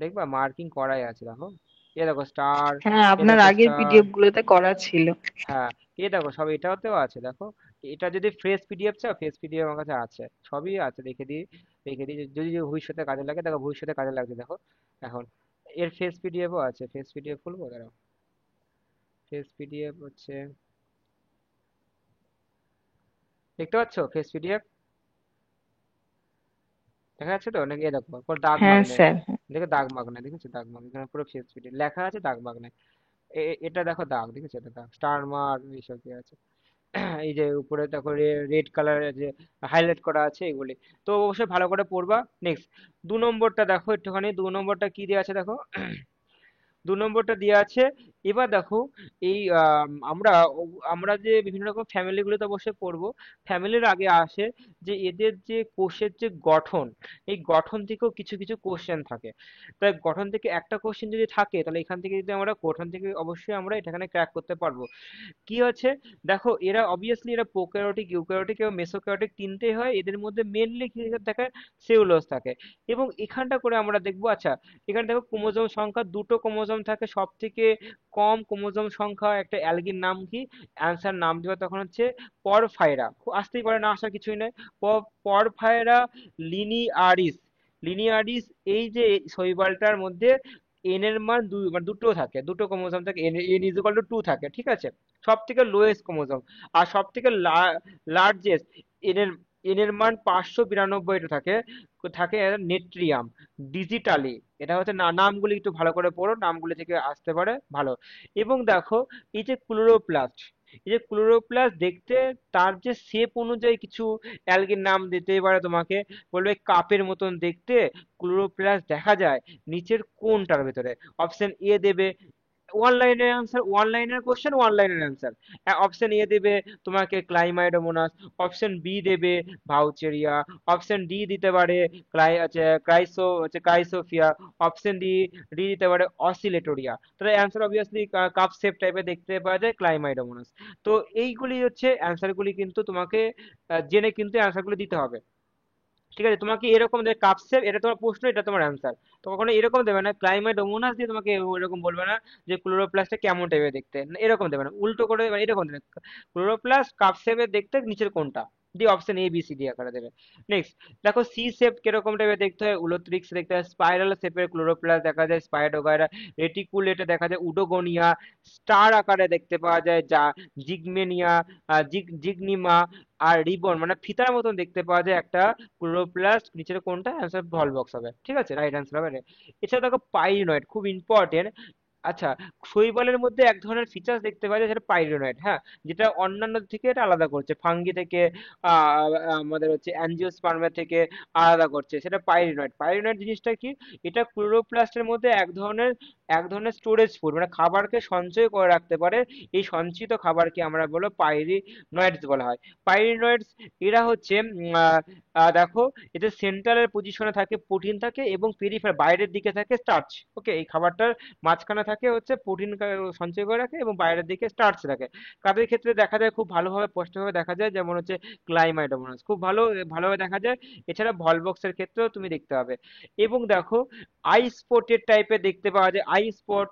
দেখবা মার্কিং করাই আছে, দেখো এ দেখো স্টার, হ্যাঁ, এ আপনার দেখো আগের স্টার, পিডিএফ গুলোতে করা ছিল। হ্যাঁ, এ দেখো সব এটাতেও আছে, দেখো এটা যদি ফ্রেশ পিডিএফ চাও, ফ্রেশ পিডিএফ আমার কাছে আছে, সবই আছে, রেখে দিই, রেখে দিই, যদি যদি ভবিষ্যতে কাজে লাগে, দেখো ভবিষ্যতে কাজে লাগছে, দেখো এখন এর ফ্রেশ পিডিএফও আছে, ফ্রেশ পিডিএফ খুলবো, দাঁড়াও, ফ্রেশ পিডিএফ হচ্ছে, দেখতে পাচ্ছ ফ্রেশ পিডিএফ দেখা যাচ্ছে তো নাকি, এ দেখো পর দাগ মাগ হ্যাঁ নেই, স্যার। দেখো দাগ মাগ নেই, দেখেছো দাগ মাগ, এখানে পুরো ফ্রেশ পিডিএফ লেখা আছে, দাগ মাগ নেই, এটা দেখো দাগ, দেখেছো, এটা দাগ স্টার মার্ক এইসব কি আছে, এই যে উপরে দেখো রেড কালারের যে হাইলাইট করা আছে এগুলি, তো অবশ্যই ভালো করে পড়বা। নেক্সট, 2 নম্বরটা দেখো একটুখানি, 2 নম্বরটা কি দেওয়া আছে দেখো, নম্বরটা দেওয়া আছে। এবার দেখো এই আমরা যে বিভিন্ন রকম ফ্যামিলি গুলোতে অবশ্যই পড়বো। ফ্যামিলির আগে আসে যে এদের যে কোষের যে গঠন, এই গঠন থেকেও কিছু কিছু কোশ্চেন থাকে। তাই গঠন থেকে একটা কোশ্চেন যদি থাকে, তাহলে এখান থেকে যদি আমরা গঠন থেকে অবশ্যই আমরা এটাখানে ক্র্যাক করতে পারবো। কি হচ্ছে, দেখো এরা অবভিয়াসলি এরা প্রোক্যারিওটিক, ইউক্যারিওটিক এবং মেসোক্যারিওটিক তিনটেই হয়। এদের মধ্যে মেনলি কি থাকে, সেলুলোজ থাকে। এবং এখানটা করে আমরা দেখবো, আচ্ছা এখানে দেখো ক্রোমোজোম সংখ্যা দুটো ক্রোমোজোম থাকে। সব থেকে কম ক্রোমোজোম সংখ্যা একটা অ্যালগির নাম কি? অ্যান্সার নাম দেওয়া তখন হচ্ছে পরফাইরা। আসতেই পারে, না আসার কিছুই নয়। পরফাইরা লিনিয়ারিস। লিনিয়ারিস, এই যে শৈবালটার মধ্যে এন এর মান মানে দুটো থাকে, দুটো ক্রোমোজোম থাকে, এন ইজ ইকুয়াল টু 2 থাকে, ঠিক আছে? সব থেকে লোয়েস্ট ক্রোমোজোম। আর সব থেকে লার্জেস্ট এন এর মান 592টা থাকে। থাকে নেট্রিয়াম ডিজিটালি। এটা হচ্ছে নামগুলি একটু ভালো করে পড়ো, নামগুলি থেকে আসতে পারে ভালো। এবং দেখো এই যে ক্লোরোপ্লাস্ট, এই যে ক্লোরোপ্লাস্ট দেখতে তার যে শেপ অনুযায়ী কিছু অ্যালগির নাম দিতেই পারে তোমাকে। বলবে কাপের মতন দেখতে ক্লোরোপ্লাস্ট দেখা যায় নিচের কোনটার ভেতরে। অপশন এ দেবে ওয়ান লাইনের অ্যান্সার, ওয়ান লাইনের কোশ্চেন, ওয়ান লাইনের অ্যান্সার। অপশন এ দেবে তোমাকে ক্লাইমাইডোমোনাস, অপশন বি দেবে ভাউচেরিয়া, অপশন ডি দিতে পারে ক্রাইসোফিয়া, অপশন ডি দিতে পারে অসিলেটোরিয়া। তাহলে অ্যান্সার অবভিয়াসলি কাপ শেপ টাইপের দেখতে পাওয়া যায় ক্লাইমাইডোমোনাস। তো এইগুলি হচ্ছে অ্যান্সারগুলি, কিন্তু তোমাকে জেনে কিন্তু অ্যান্সারগুলি দিতে হবে। ঠিক আছে, তোমাকে এরকম দেবে কাপ শেপ, এটা তোমার প্রশ্ন, এটা তোমার অ্যান্সার। তো কখনো এরকম দেবে না ক্লাইমাইডোমোনাস দিয়ে তোমাকে এরকম বলবে না যে ক্লোরোপ্লাস্টটা কেমন টাইপের দেখতে, না, এরকম দেবে না, উল্টো করে দেবে, এরকম দেবে ক্লোরোপ্লাস্ট কাপ শেপের দেখতে নিচের কোনটা, দিয়ে option A B C D আকারে দেবে। নেক্সট দেখো সি শেপ কিরকম টাইপের দেখতে হয়, উলোথ্রিক্স দেখতে হয়, স্পাইরাল শেপের ক্লোরোপ্লাস্ট দেখা যায়, স্পাইডোগাইরা, রেটিকুলেটে দেখা যায়, উডোগোনিয়া, স্টার আকারে দেখতে পাওয়া যায় যা জিগমেনিয়া, জিগনিমা, আর রিবন মানে ফিতার মতন দেখতে পাওয়া যায় একটা ক্লোরোপ্লাস্ট। নিচের কোনটা অ্যান্সার ভল বক্স হবে, ঠিক আছে, রাইট অ্যান্সার হবে রে। এছাড়া দেখো পাইরিনয়েড খুব ইম্পর্টেন্ট। আচ্ছা, শৈবালের মধ্যে এক ধরনের ফিচার্স দেখতে পাওয়া যায় সেটা পাইরিনয়েড, হ্যাঁ, যেটা অন্যান্য থেকে এটা আলাদা করছে, ফাঙ্গি থেকে আমাদের হচ্ছে অ্যাঞ্জিওস্পার্মের থেকে আলাদা করছে, সেটা পাইরিনয়েড। পাইরিনয়েড জিনিসটা কি? এটা ক্লোরোপ্লাস্টের মধ্যে এক ধরনের স্টোরেজ ফুড, মানে খাবারকে সঞ্চয় করে রাখতে পারে। এই সঞ্চিত খাবারকে আমরা বলো পাইরিনয়েডস বলা হয়। পাইরিনয়েডস এরা হচ্ছে দেখো এতে সেন্ট্রালের পজিশনে থাকে প্রোটিন থাকে, এবং পেরিফেরাল বাইরের দিকে থাকে স্টার্চ। ওকে, এই খাবারটার মাঝখানে থাকে হচ্ছে প্রোটিন সঞ্চয় করে রাখে, এবং বাইরের দিকে স্টার্চ রাখে। কাদের ক্ষেত্রে দেখা যায় খুব ভালোভাবে স্পষ্টভাবে দেখা যায়, যেমন হচ্ছে ক্লাইমাইডোমোনাস খুব ভালোভাবে দেখা যায়। এছাড়া ভলবক্সের ক্ষেত্রেও তুমি দেখতে পাবে। এবং দেখো আই স্পটের টাইপের দেখতে পাওয়া যায়, আই স্পট।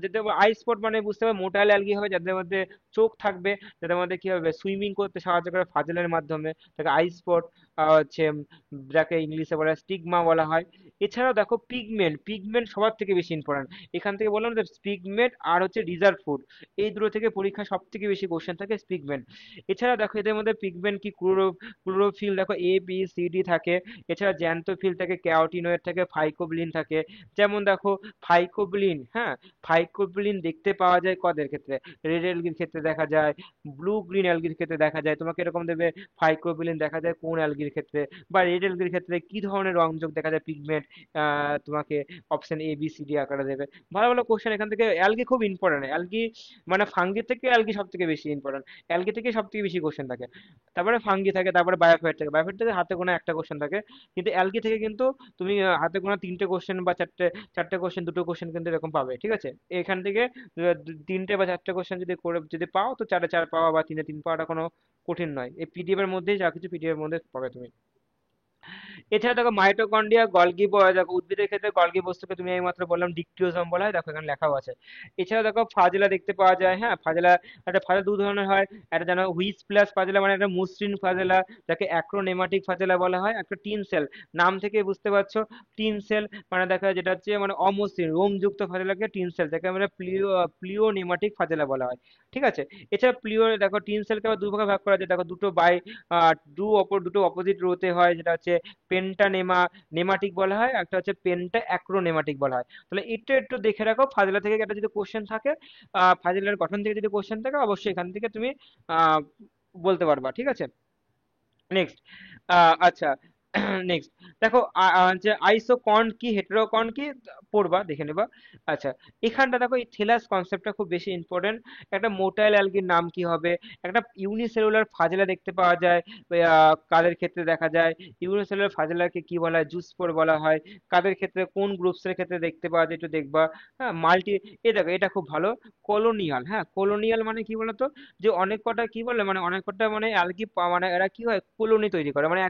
যাদের আই স্পট মানে বুঝতে পারবে মোটাইল অ্যালগি হবে, যাদের মধ্যে চোখ থাকবে, যাদের মধ্যে কি হবে সুইমিং করতে সাহায্য করে ফাজলের মাধ্যমে, তাকে আই স্পট হচ্ছে যাকে ইংলিশে বলা হয় স্টিগমা বলা হয়। এছাড়াও দেখো পিগমেন্ট, পিগমেন্ট সবার থেকে বেশি ইম্পর্টেন্ট। এখান থেকে বললাম যে পিগমেন্ট আর হচ্ছে রিজার্ভ ফুড, এই দুটো থেকে পরীক্ষা সব থেকে বেশি কোশ্চেন থাকে পিগমেন্ট। এছাড়া দেখো এদের মধ্যে পিগমেন্ট কি ক্লোরোফিল দেখো এ বি সি ডি থাকে। এছাড়া জ্যান্থোফিল থাকে, ক্যারোটিনয়েড থাকে, ফাইকোবিলিন থাকে। যেমন দেখো ফাইকোবিলিন, হ্যাঁ, ফাইকোবিলিন দেখতে পাওয়া যায় কদের ক্ষেত্রে, রেড অ্যালগির ক্ষেত্রে দেখা যায়, ব্লু গ্রিন অ্যালগির ক্ষেত্রে দেখা যায়। তোমাকে এরকম দেবে ফাইকোবিলিন দেখা যায় কোন অ্যালগির ক্ষেত্রে, বা রেড অ্যালগির ক্ষেত্রে কি ধরনের রংযোগ দেখা যায় পিগমেন্ট, তোমাকে option A B C D আকারে দেবে। ভালো ভালো কোশ্চেন এখান থেকে। অ্যালগি খুব ইম্পর্টেন্ট, অ্যালগি মানে ফাঙ্গি থেকে অ্যালগি সব থেকে বেশি ইম্পর্টেন্ট। অ্যালগি থেকে সব থেকে বেশি কোশ্চেন থাকে, তারপরে ফাঙ্গি থাকে, তারপরে বায়োফাইট থাকে। বায়োফাইট থেকে হাতে গোনা একটা কোশ্চেন থাকে, কিন্তু অ্যালগি থেকে কিন্তু তুমি হাতে গোনা তিনটে কোশ্চেন বা চারটে, চারটে কোশ্চেন, দুটো কোশ্চেন কিন্তু এরকম পাবে, ঠিক আছে? এখান থেকে তিনটে বা চারটে কোশ্চেন যদি পাও, তো চারে চার পাওয়া বা তিনে তিন পাওয়াটা কোনো কঠিন নয়। এই পিডিএফ এর মধ্যেই যা কিছু পিডিএফ এর মধ্যে পাবে তুমি। এছাড়া দেখো মাইটোকন্ড্রিয়া, দেখো উদ্ভিদের ক্ষেত্রে গলগি বস্তুকে তুমি এইমাত্র বললাম ডিকটিওজোম বলা হয়, দেখো এখানে লেখাও আছে। এছাড়া দেখো ফাজলা দেখতে পাওয়া যায়, হ্যাঁ, ফাজলা দু ধরনের হয়। একটা জানো হুইস প্লাস ফাজলা, মানে একটা মসৃণ ফাজলা, যাকে অ্যাক্রোনেমাটিক ফাজলা বলা হয়। একটা টিন সেল, নাম থেকে বুঝতে পারছো, টিন সেল মানে দেখা যায় যেটা হচ্ছে মানে অমসৃণ রোমযুক্ত ফাজলাকে টিন সেল, যাকে আমরা প্লিওনেমাটিক ফাজলা বলা হয়, ঠিক আছে? এছাড়া দেখো টিন সেলকে আবার দুই ভাগে ভাগ করা যায়, দেখো দুটো অপোজিট রোতে হয়, যেটা হচ্ছে পেন্টানেমা নেমাটিক বলা হয়, একটা হচ্ছে পেন্টা অ্যাক্রোনেমাটিক বলা হয়। তাহলে এটা একটু দেখে রাখো, ফাজলা থেকে একটা যদি কোশ্চেন থাকে, ফাজলার গঠন থেকে যদি কোশ্চেন থাকে, অবশ্যই এখান থেকে তুমি আহ বলতে পারবা, ঠিক আছে? নেক্সট, আচ্ছা, নেক্সট দেখো যে আইসোকন কি হেটেরোকন কি পড়বা দেখে নেবা। আচ্ছা, এখানটা দেখো এই থেলাস কনসেপ্টটা খুব বেশি ইম্পর্টেন্ট। একটা মোটাইল অ্যালগির নাম কি হবে, একটা ইউনিসেলুলার ফাজেলা দেখতে পাওয়া যায়, কাদের ক্ষেত্রে দেখা যায়, ইউনিসেলুলার ফাজেলাকে কি বলা হয়, জুস্পোর বলা হয়, কাদের ক্ষেত্রে কোন গ্রুপসের ক্ষেত্রে দেখতে পাওয়া যায় একটু দেখবা। হ্যাঁ, মাল্টি, এ দেখো এটা খুব ভালো। কলোনিয়াল, হ্যাঁ কলোনিয়াল মানে কি বলতো, যে অনেক কটা কি বলে মানে অনেক কটা মানে অ্যালগি মানে এরা কি হয় কলোনি তৈরি করে, মানে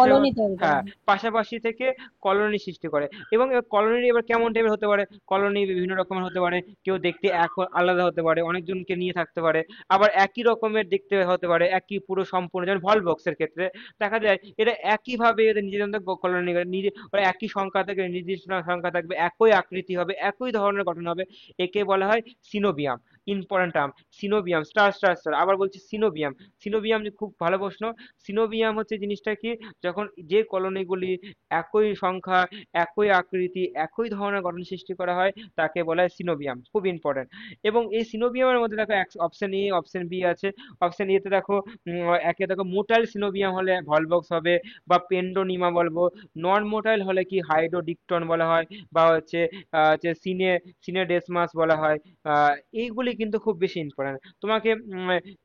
কলোনি তৈরি করে। হ্যাঁ পাশাপাশি থেকে কলোনি সৃষ্টি করে। এবং কলোনি এবার কেমন টাইপের হতে পারে, কলোনি বিভিন্ন রকমের হতে পারে, কেউ দেখতে এক আলাদা হতে পারে, অনেকজনকে নিয়ে থাকতে পারে, আবার একই রকমের দেখতে হতে পারে, একই পুরো সম্পূর্ণ, যেমন ভলভক্সের ক্ষেত্রে দেখা যায় এরা একই ভাবে এদের নিজেদের মধ্যে কলোনি নিজে, ওরা একই সংখ্যা থেকে নির্দিষ্ট সংখ্যা থাকবে, একই আকৃতি হবে, একই ধরনের গঠন হবে, একে বলা হয় coenobium. Important term coenobium, star star star, আবার বলছি সিনোবিয়াম। সিনোবিয়াম যে খুব ভালো প্রশ্ন। সিনোবিয়াম হচ্ছে জিনিসটা কি, যখন যে কলোনিগুলি একই সংখ্যা, একই আকৃতি, একই ধরনের গঠন সৃষ্টি করা হয় তাকে বলা হয় সিনোবিয়াম, খুব ইম্পর্টেন্ট। এবং এই সিনোবিয়ামের মধ্যে দেখো অপশন এ অপশন বি আছে। অপশন এতে দেখো একে দেখো মোটাইল সিনোবিয়াম হলে ভলভক্স হবে বা পেন্ডোনিমা বলবো, নন মোটাইল হলে কি হাইড্রোডিকটন বলা হয়, বা হচ্ছে হচ্ছে সিনেডেসমাস বলা হয়। আহ, এইগুলি কিন্তু খুব বেশি ইম্পর্টেন্ট তোমাকে।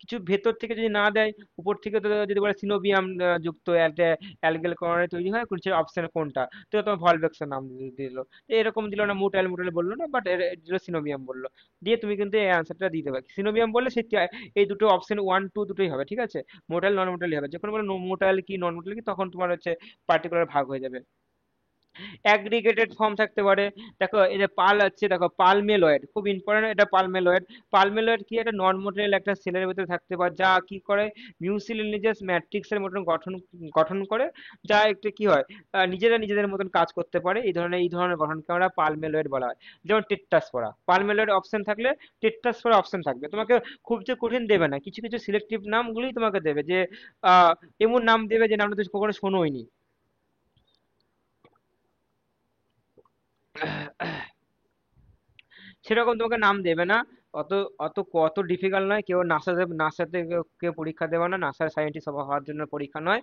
কিছু ভেতর থেকে যদি না দেয়, উপর থেকে তো যদি বলে সিনোবিয়াম যুক্ত একটা অ্যালগেল কলোনি তৈরি হয়, কোন অপশন কোনটা, তো তোমার ভলভেক্সের নাম দিল। এরকম দিল না, মোটাইল মোটাইল বললো না, বাট দিল সিনোবিয়াম বললো, দিয়ে তুমি কিন্তু এই অ্যান্সারটা দিতে পারো। সিনোবিয়াম বললে সেই এই দুটো অপশন ওয়ান টু দুটোই হবে, ঠিক আছে, মোটাইল নন মোটাইল হবে, যখন বলো মোটাইল কি নন মোটাইল কি তখন তোমার হচ্ছে পার্টিকুলার ভাগ হয়ে যাবে। অ্যাগ্রিগেটেড ফর্ম থাকতে পারে। দেখো এই যে পাল আছে, দেখো পালমেলয়েড খুব ইম্পর্টেন্ট, এটা পালমেলয়েড। পালমেলয়েড কি, একটা নন মোটাইল একটা সেলের ভিতরে থাকতে পারে, যা কি করে মিউসিলিনিয়াস ম্যাট্রিক্সের মতন গঠন গঠন করে, যা একটু কি হয় নিজেরা নিজেদের মতন কাজ করতে পারে, এই ধরনের গঠনকে আমরা পালমেলয়েড বলা হয়। যেমন টেট্রাসপোরা, পালমেলয়েড অপশন থাকলে টেট্রাসপোরা অপশন থাকবে। তোমাকে খুব যে কঠিন দেবে না, কিছু কিছু সিলেক্টিভ নামগুলোই তোমাকে দেবে, যে এমন নাম দেবে যে নামটা তুমি কখনো শোনোইনি। সেরকম তোমাকে নাম দেবে না। অত অত ডিফিকাল্ট নয়, কেউ নাসাতে কেউ পরীক্ষা দেবে না, নাসার সায়েন্টিস্ট হওয়ার জন্য পরীক্ষা নয়।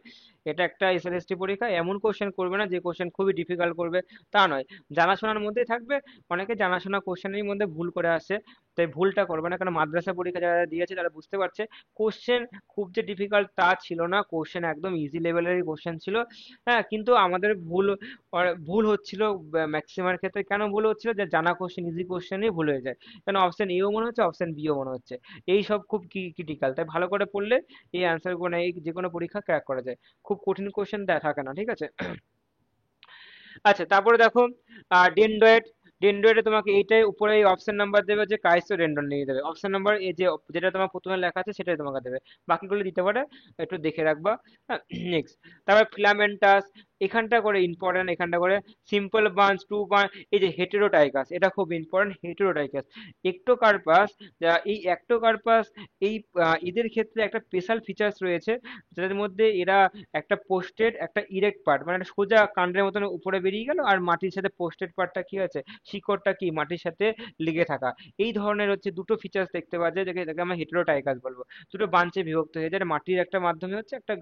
এটা একটা এসএলএসটি পরীক্ষা, এমন কোশ্চেন করবে না যে কোশ্চেন খুবই ডিফিকাল্ট করবে, তা নয়, জানাশোনার মধ্যেই থাকবে। অনেকে জানাশোনা কোশ্চেনের মধ্যে ভুল করে আসে, তাই ভুলটা করবে না, কারণ মাদ্রাসা পরীক্ষা যারা দিয়েছে তারা বুঝতে পারছে কোশ্চেন খুব যে ডিফিকাল্ট তা ছিল না, কোশ্চেন একদম ইজি লেভেলেরই কোশ্চেন ছিল। হ্যাঁ, কিন্তু আমাদের ভুল হচ্ছিল ম্যাক্সিমাম ক্ষেত্রে। কেন ভুল হচ্ছিল, যে জানা কোশ্চেন ইজি কোশ্চেনই ভুল হয়ে যায়, কেন অপশন এও মনে হচ্ছে অপশন বিও মনে হচ্ছে। এই সব খুব ক্রিটিক্যাল, তাই ভালো করে পড়লে এই অ্যান্সার গুলো এই যে কোনো পরীক্ষা ক্র্যাক করা যায়, খুব কঠিন কোশ্চেন থাকে না, ঠিক আছে। আচ্ছা, তারপরে দেখো ডেন্ড্রয়েড। ডেন্ড্রয়েডে তোমাকে এইটাই উপরে এই অপশন নাম্বার দেবে, যে কাইসো ডেন্ড্রন নিয়ে দেবে অপশন নাম্বার, এই যে যেটা তোমার প্রথমে লেখা আছে সেটাই তোমাকে দেবে, বাকিগুলো দিতে পারে, একটু দেখে রাখবা। নেক্সট, তারপর ফিলামেন্টাস, এখানটা করে ইম্পর্টেন্ট, এখানটা করে সিম্পল বাঞ্চ, টু বাঞ্চ, এই যে হেটেরোটাইকাস, এটা খুব ইম্পর্টেন্ট, হেটেরোটাইকাস। একটোকার্পাস, এই একটোকার্পাস, এই এদের ক্ষেত্রে একটা স্পেশাল ফিচার্স রয়েছে, যাদের মধ্যে এরা একটা পোস্টেড একটা ইরেক্ট পার্ট, মানে একটা সোজা কাণ্ডের মতন উপরে বেরিয়ে গেল, আর মাটির সাথে পোস্টেড পার্টটা কি আছে, শিকড়টা কি মাটির সাথে লেগে থাকা। এই ধরনের হচ্ছে দুটো ফিচার্স দেখতে পাওয়া যায়, যাকে আমরা হেটেরোটাইকাস বলবো। দুটো বাঞ্চে বিভক্ত হয়ে যায়, মাটির একটা মাধ্যমে হচ্ছে, একটা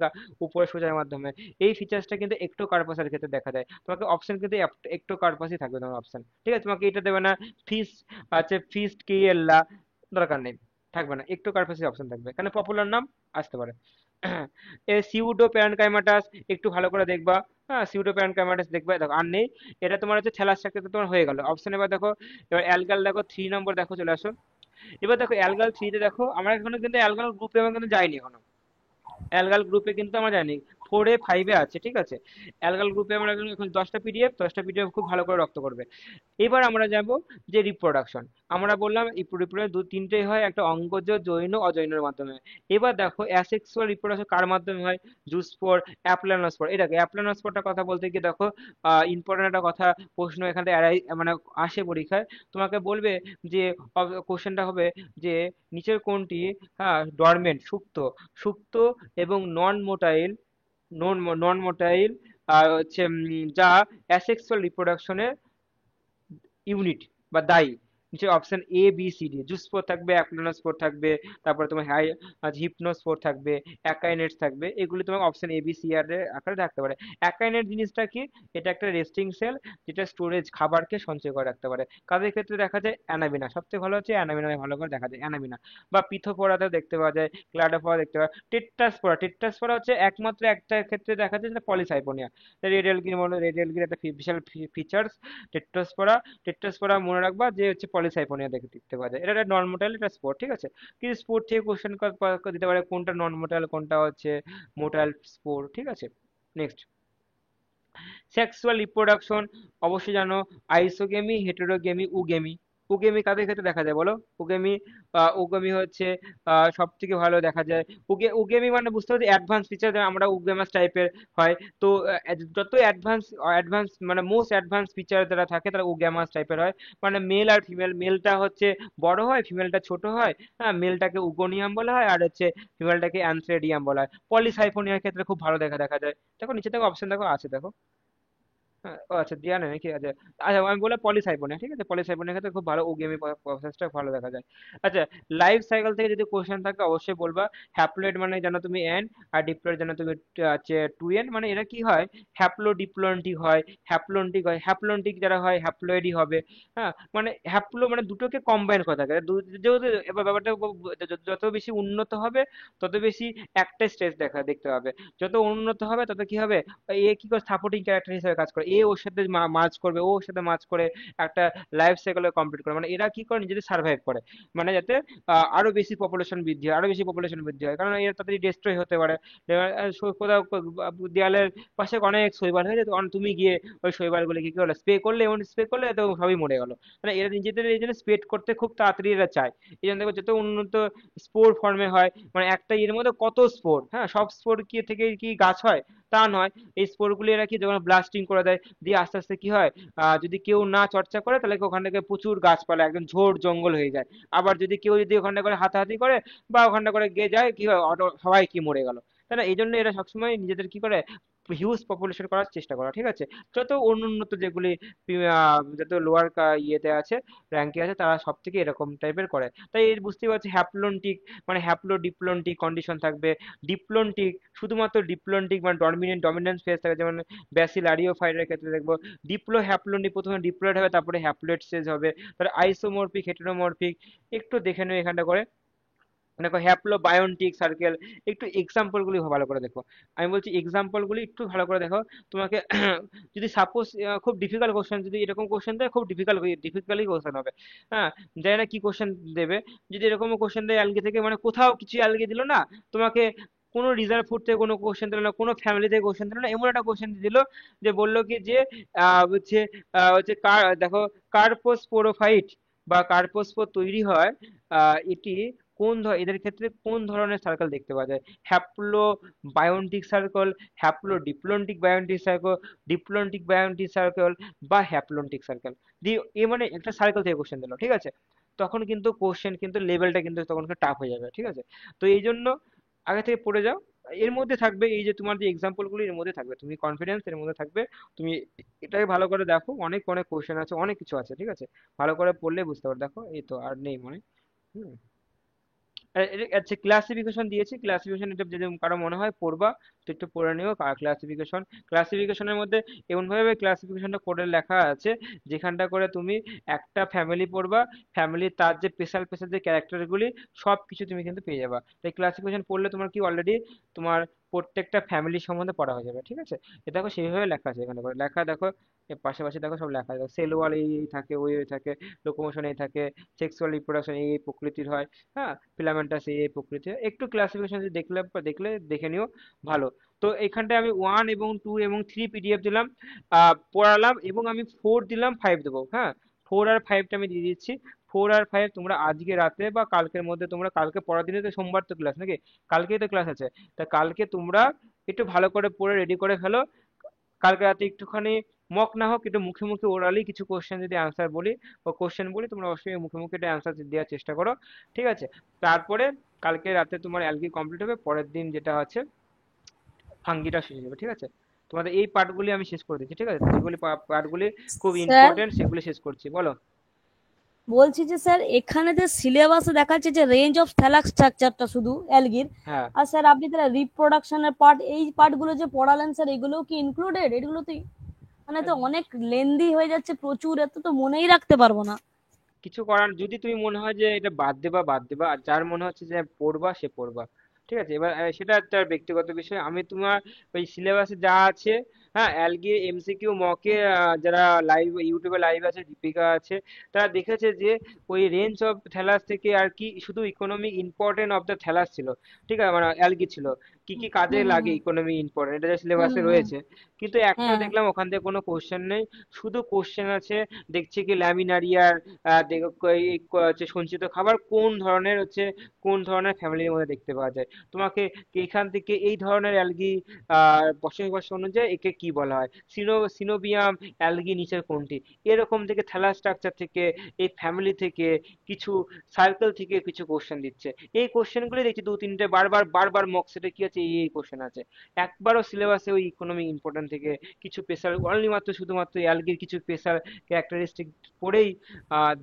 উপরে সোজার মাধ্যমে। এই ফিচার্সটা কিন্তু একটোকার্পাসের ক্ষেত্রে দেখা যায়। তোমাকে অপশন কিন্তু একটোকার্পাসই থাকবে তোমার অপশন, ঠিক আছে, তোমাকে এটা দেবে না ফিস্ট আছে, ফিস্ট কি এল্লা, দরকার নেই, থাকবে না, একটোকার্পাসই অপশন থাকবে, কারণ পপুলার নাম আসতে পারে। সিউডো প্যারেনকাইমাটাস, একটু ভালো করে দেখবা। হ্যাঁ, সিউডো প্যারেনকাইমাটাস দেখবা, দেখো আর নেই। এটা তোমার হচ্ছে থ্যালাসসাক্রিতে তোমার হয়ে গেল অপশন। এবার দেখো, এবার অ্যালগাল দেখো 3 নম্বর, দেখো চলে আসো। এবার দেখো অ্যালগাল 3-তে দেখো, আমরা এখনো কিন্তু অ্যালগাল গ্রুপে আমরা কিন্তু যাইনি এখনো, অ্যালগাল গ্রুপে কিন্তু আমরা জানি 4A 5A আছে, ঠিক আছে। অ্যালগাল গ্রুপে আমরা এখন 10টা পিডিএফ খুব ভালো করে রপ্ত করবে। এবার আমরা যাব যে রিপ্রোডাকশন, আমরা বললাম রিপ্রোডাকশন তিনটেই হয়, একটা অঙ্গজ, জৈন, অজৈনের মাধ্যমে। এবার দেখো অ্যাসেক্সুয়াল রিপ্রোডাকশন কার মাধ্যমে হয়, জুস্পোর, অ্যাপ্লানোস্পোর। এই দেখো অ্যাপ্লানোস্পোরটার কথা বলতে গিয়ে দেখো ইম্পর্টেন্ট একটা কথা, প্রশ্ন এখান থেকে মানে আসে পরীক্ষায়, তোমাকে বলবে যে কোশ্চেনটা হবে যে নিচের কোনটি, হ্যাঁ ডরমেন্ট সুপ্ত, সুপ্ত এবং নন মোটাইল আর হচ্ছে যা অ্যাসেক্সুয়াল রিপ্রোডাকশনের ইউনিট বা দায়ী। যে option A B C D, zoospore থাকবে, অ্যাপ্লোনোস্পোর থাকবে, তারপরে তোমার হিপনোস্পোর থাকবে, অ্যাকাইনেটস থাকবে, এগুলি তোমার অপশন এ বি সি আর এর আকারে থাকতে পারে। অ্যাকাইনেট জিনিসটা কি? এটা একটা রেস্টিং সেল, যেটা স্টোরেজ খাবারকে সঞ্চয় করে রাখতে পারে। কাদের ক্ষেত্রে দেখা যায়? অ্যানাবিনা, সবথেকে ভালো হচ্ছে অ্যানাবিনা, ভালো করে দেখা যায় অ্যানাবিনা। বা পিথোফোরাতেও দেখতে পাওয়া যায়, ক্লাডোফোরা দেখতে পাওয়া যায়। টেট্রাসপোরা, টেট্রাসপোরা হচ্ছে একমাত্র একটা ক্ষেত্রে দেখা যায় যেটা পলিসাইপোনিয়া। রেডিয়ালগির মনে, রেডিয়ালগির একটা বিশাল ফিচার্স টেট্রাসপোরা। টেট্রাসপোরা মনে রাখবা যে হচ্ছে পলিসাইপোনিয়া দেখতে পাওয়া যায়। এটা একটা নন মোটাইল, এটা স্পোর, ঠিক আছে? কিন্তু স্পোর থেকে কোশ্চেন দিতে পারে কোনটা নন মোটাইল, কোনটা হচ্ছে মোটাইল স্পোর, ঠিক আছে? নেক্সট, সেক্সুয়াল রিপ্রোডাকশন অবশ্যই জানো, আইসোগেমি, হেটেরোগেমি, উগেমি। উগেমি কাদের ক্ষেত্রে দেখা যায় বলো? উগেমি, উগেমি হচ্ছে সব থেকে ভালো দেখা যায়। উগেমি মানে বুঝতে পারছি অ্যাডভান্স ফিচার, আমরা উগেমাস টাইপের হয়। তো যত অ্যাডভান্স অ্যাডভান্স মানে মোস্ট অ্যাডভান্স ফিচার যারা থাকে তারা উগেমাস টাইপের হয়। মানে মেল আর ফিমেল, মেলটা হচ্ছে বড় হয়, ফিমেলটা ছোট হয়। হ্যাঁ, মেলটাকে উগোনিয়াম বলা হয় আর হচ্ছে ফিমেলটাকে অ্যানথ্রেডিয়াম বলা হয়। পলিসাইফোনিয়ার ক্ষেত্রে খুব ভালো দেখা যায়। দেখো নিচে দেখো অপশন দেখো আছে দেখো। হ্যাঁ, ও আচ্ছা দেয়া নেই নাকি? আচ্ছা আচ্ছা, আমি বলে পলিসাইবনে, ঠিক আছে? পলিসাইবনের ক্ষেত্রে খুব ভালো ওগেমি প্রসেসটা ভালো দেখা যায়। আচ্ছা, লাইফ সাইকেল থেকে যদি কোশ্চেন থাকে অবশ্যই বলবা। হ্যাপ্লয়েড মানে জানো তুমি এন, আর ডিপ্লয়েড জানো তুমি হচ্ছে টু এন। মানে এরা কি হয়? হ্যাপ্লো ডিপ্লন্টিক হয়, হ্যাপ্লন্টিক হয়। হ্যাপ্লন্টিক যারা হয় হ্যাপ্লয়েডই হবে। হ্যাঁ, মানে হ্যাপ্লো মানে দুটোকে কম্বাইন করা থাকে। যেহেতু এবার ব্যাপারটা যত বেশি উন্নত হবে তত বেশি একটা স্টেজ দেখতে পাবে। যত উন্নত হবে তত কি হবে? এ কি করে সাপোর্টিং ক্যারেক্টার হিসেবে কাজ করে, এ ওর সাথে মার্জ করবে, ও ওর সাথে মার্জ করে একটা লাইফ সাইকেল কমপ্লিট করে। মানে এরা কি করে? নিজেদের সার্ভাইভ করে, মানে যাতে আরো বেশি পপুলেশন বৃদ্ধি হয়, আরো বেশি পপুলেশন বৃদ্ধি হয়। কারণ এরা তাড়াতাড়ি ডিস্ট্রয় হতে পারে। এবার, কোথাও দেয়ালের পাশে অনেক শৈবাল হয়ে যেত, তুমি গিয়ে ওই শৈবালগুলোকে কি হলো স্প্রে করলে, এমন স্প্রে করলে তো সবই মরে গেল। মানে এরা নিজেদের এই জন্য স্প্রেড করতে খুব তাড়াতাড়ি এরা চায়। এই জন্য দেখো যত উন্নত স্পোর ফর্মে হয়, মানে একটা এর মধ্যে কত স্পোর, হ্যাঁ, সব স্পোর কি থেকে কি গাছ হয়? তা নয়। এই স্পোরগুলি এরা কি যখন ব্লাস্টিং করে দেয়, দিয়ে আস্তে আস্তে কি হয়, যদি কেউ না চর্চা করে তাহলে কি ওখান থেকে প্রচুর গাছপালা একদম ঝোড় জঙ্গল হয়ে যায়। আবার যদি কেউ যদি ওখানটা করে হাতাহাতি করে বা ওখানটা করে গিয়ে যায়, কি হয়, সবাই কি মরে গেল। তাই না? এই জন্য এরা সবসময় নিজেদের কি করে, হিউজ পপুলেশন করার চেষ্টা করে, ঠিক আছে? যত অনুন্নত যেগুলি যত লোয়ার ইয়েতে আছে, র্যাঙ্কে আছে, তারা সব থেকে এরকম টাইপের করে। তাই এর বুঝতেই পারছি হ্যাপ্লন্টিক মানে হ্যাপ্লো ডিপ্লন্টিক কন্ডিশন থাকবে। ডিপ্লন্টিক, শুধুমাত্র ডিপ্লন্টিক মানে ডমিনেন্স ফেজ থাকে, যেমন ব্যাসিল আরিওফাইটের ক্ষেত্রে দেখবো ডিপ্লো হ্যাপ্লন্টিক প্রথমে ডিপ্লয়েড হবে, তারপরে হ্যাপ্লয়েড স্টেজ হবে। তারপরে আইসোমরফিক, হেটেরোমরফিক। একটু দেখে নেবে এখানটা করে, দেখো হ্যাপ্লো বায়োন্টিক সার্কেল। একটু এক্সাম্পল গুলি ভালো করে দেখো। আমি বলছি এক্সাম্পল গুলি একটু ভালো করে দেখো। তোমাকে যদি সাপোজ খুব ডিফিকাল্ট কোশ্চেন, যদি এরকম কোশ্চেন দেয়, খুব ডিফিকাল্টই কোশ্চেন হবে। হ্যাঁ, জানি না কি কোশ্চেন দেবে। যদি এরকম কোশ্চেন দেয় অ্যালগে থেকে, মানে কোথাও কিছু অ্যালগে দিল না তোমাকে, কোনো রিজার্ভ ফুড থেকে কোনো কোশ্চেন দিল না, কোনো ফ্যামিলি থেকে কোশ্চেন দিল না, এমন একটা কোশ্চেন দিল যে বললো কি যে হচ্ছে হচ্ছে দেখো কার্পোস্পোরোফাইট বা কার্পোস্পোর তৈরি হয়, এটি এদের ক্ষেত্রে কোন ধরনের সার্কেল দেখতে পাওয়া যায়? হ্যাপ্লো বায়োন্টিক circle, হ্যাপ্লো diplontic বায়োন্টিক circle, diplontic বায়োন্টিক circle বা হ্যাপ্লন্টিক সার্কেল। দিয়ে এ মানে একটা সার্কেল থেকে কোশ্চেন দিল, ঠিক আছে? তখন কিন্তু কোশ্চেন কিন্তু লেভেলটা কিন্তু তখন টাফ হয়ে যাবে, ঠিক আছে? তো এই জন্য আগে থেকে পড়ে যাও। এর মধ্যে থাকবে এই যে তোমার যে এক্সাম্পল গুলো, এর মধ্যে থাকবে, তুমি কনফিডেন্স এর মধ্যে থাকবে। তুমি এটাকে ভালো করে দেখো, অনেক অনেক কোশ্চেন আছে, অনেক কিছু আছে, ঠিক আছে? ভালো করে পড়লে বুঝতে পারো। দেখো এই তো আর নেই মনে। হুম। আচ্ছা, ক্লাসিফিকেশন দিয়েছি, ক্লাসিফিকেশন এটা যদি কারো মনে হয় পড়বা তো একটু পড়ে নিও। ক্লাসিফিকেশন, ক্লাসিফিকেশনের মধ্যে এমন ভাবে ক্লাসিফিকেশনটা করে লেখা আছে যেখানটা করে তুমি একটা ফ্যামিলি পড়বা, ফ্যামিলির তার যে স্পেশাল স্পেশাল যে ক্যারেক্টারগুলি সব কিছু তুমি কিন্তু পেয়ে যাবা। তাই ক্লাসিফিকেশন পড়লে তোমার কি অলরেডি তোমার প্রত্যেকটা ফ্যামিলি সম্বন্ধে পড়া হয়ে যাবে, ঠিক আছে? এ দেখো সেইভাবে লেখা আছে এখানে করে লেখা, দেখো এর পাশাপাশি দেখো সব লেখা আছে, সেল ওয়াল এই এই থাকে, ওই ওই থাকে, লোকোমোশন এই থাকে, সেক্সুয়াল রিপ্রোডাকশন এই এই প্রকৃতির হয়। হ্যাঁ, ফিলামেন্টাস এই প্রকৃতি, একটু ক্লাসিফিকেশন যদি দেখলে দেখে নিও, ভালো। তো এখানটায় আমি 1 এবং 2 এবং 3 পিডিএফ দিলাম, পড়ালাম, এবং আমি 4 দিলাম, 5 দেবো। হ্যাঁ, 4 আর 5টা আমি দিয়ে দিচ্ছি। 4 আর 5 তোমরা আজকে রাতে বা কালকের মধ্যে, তোমরা কালকে পড়ার দিনে তো সোমবার তো ক্লাস নাকি, কালকেই তো ক্লাস আছে, তা কালকে তোমরা একটু ভালো করে পড়ে রেডি করে ফেলো। কালকে রাতে একটুখানি মক না হোক, একটু মুখে মুখে ওরালি কিছু কোশ্চেন যদি অ্যান্সার বলি বা কোশ্চেন বলি, তোমরা অবশ্যই মুখে মুখে এটা অ্যান্সার দেওয়ার চেষ্টা করো, ঠিক আছে? তারপরে কালকে রাতে তোমার অ্যালগি কমপ্লিট হবে, পরের দিন যেটা আছে ফাঙ্গিটা শেষ হয়ে যাবে, ঠিক আছে? তোমাদের এই পার্টগুলি আমি শেষ করে দিচ্ছি, ঠিক আছে? যেগুলি পার্টগুলি খুব স্যার, ইম্পর্টেন্ট সেগুলি শেষ করছি, বলো। বলছি যে স্যার এখানে যে সিলেবাসে দেখাচ্ছে যে রেঞ্জ অফ থ্যালাস স্ট্রাকচারটা শুধু অ্যালগির, হ্যাঁ, আর স্যার আপনি তাহলে রিপ্রোডাকশনের পার্ট, এই পার্টগুলো যে পড়ালেন স্যার, এগুলো কি ইনক্লুডেড? এগুলো তো মানে তো অনেক লেন্দি হয়ে যাচ্ছে, প্রচুর, এত তো মনেই রাখতে পারবো না। কিছু করার, যদি তুমি মনে হয় যে এটা বাদ দেবা বাদ দেবা, আর যার মনে হচ্ছে যে পড়বা সে পড়বা। ঠিক আছে, এবার সেটা তার ব্যক্তিগত বিষয়। আমি তোমার ওই সিলেবাসে যা আছে, হ্যাঁ, অ্যালগি এমসিকিউ মকে, যারা লাইভ ইউটিউবে লাইভ আছে, দীপিকা আছে, তারা দেখেছে যে ওই রেঞ্জ অফ থ্যালাস থেকে আর কি শুধু economic important of the thallus ছিল। ঠিক আছে, মানে অ্যালগি ছিল কি কি কাজে হুম হুম লাগে ইকোনমি ইম্পর্টেন্ট, এটা যে হুম সিলেবাসে হুম হুম। রয়েছে। কিন্তু একটা হ্যাঁ। দেখলাম ওখান থেকে কোনো কোশ্চেন নেই, শুধু কোশ্চেন আছে দেখছি কি ল্যামিনারিয়ার, দেখো এই হচ্ছে সঞ্চিত খাবার কোন ধরনের হচ্ছে, কোন ধরনের ফ্যামিলির মধ্যে দেখতে পাওয়া যায়, তোমাকে এখান থেকে এই ধরনের অ্যালগি বসবাস অনুযায়ী একে কি বলা হয়, সিনোবিয়াম অ্যালগি নিচের কোনটি, এরকম থেকে থ্যালাস স্ট্রাকচার থেকে, এই ফ্যামিলি থেকে, কিছু সার্কেল থেকে কিছু কোশ্চেন দিচ্ছে। এই কোশ্চেনগুলি দেখছি দু তিনটে বারবার বারবার মক সেটে কি আছে, এই কোশ্চেন আছে। একবারও সিলেবাসে ওই ইকোনমিক ইম্পর্টেন্ট থেকে কিছু স্পেশাল অনলি মাত্র শুধুমাত্র অ্যালগির কিছকিছু স্পেশাল ক্যারেক্টারিস্টিক পড়েই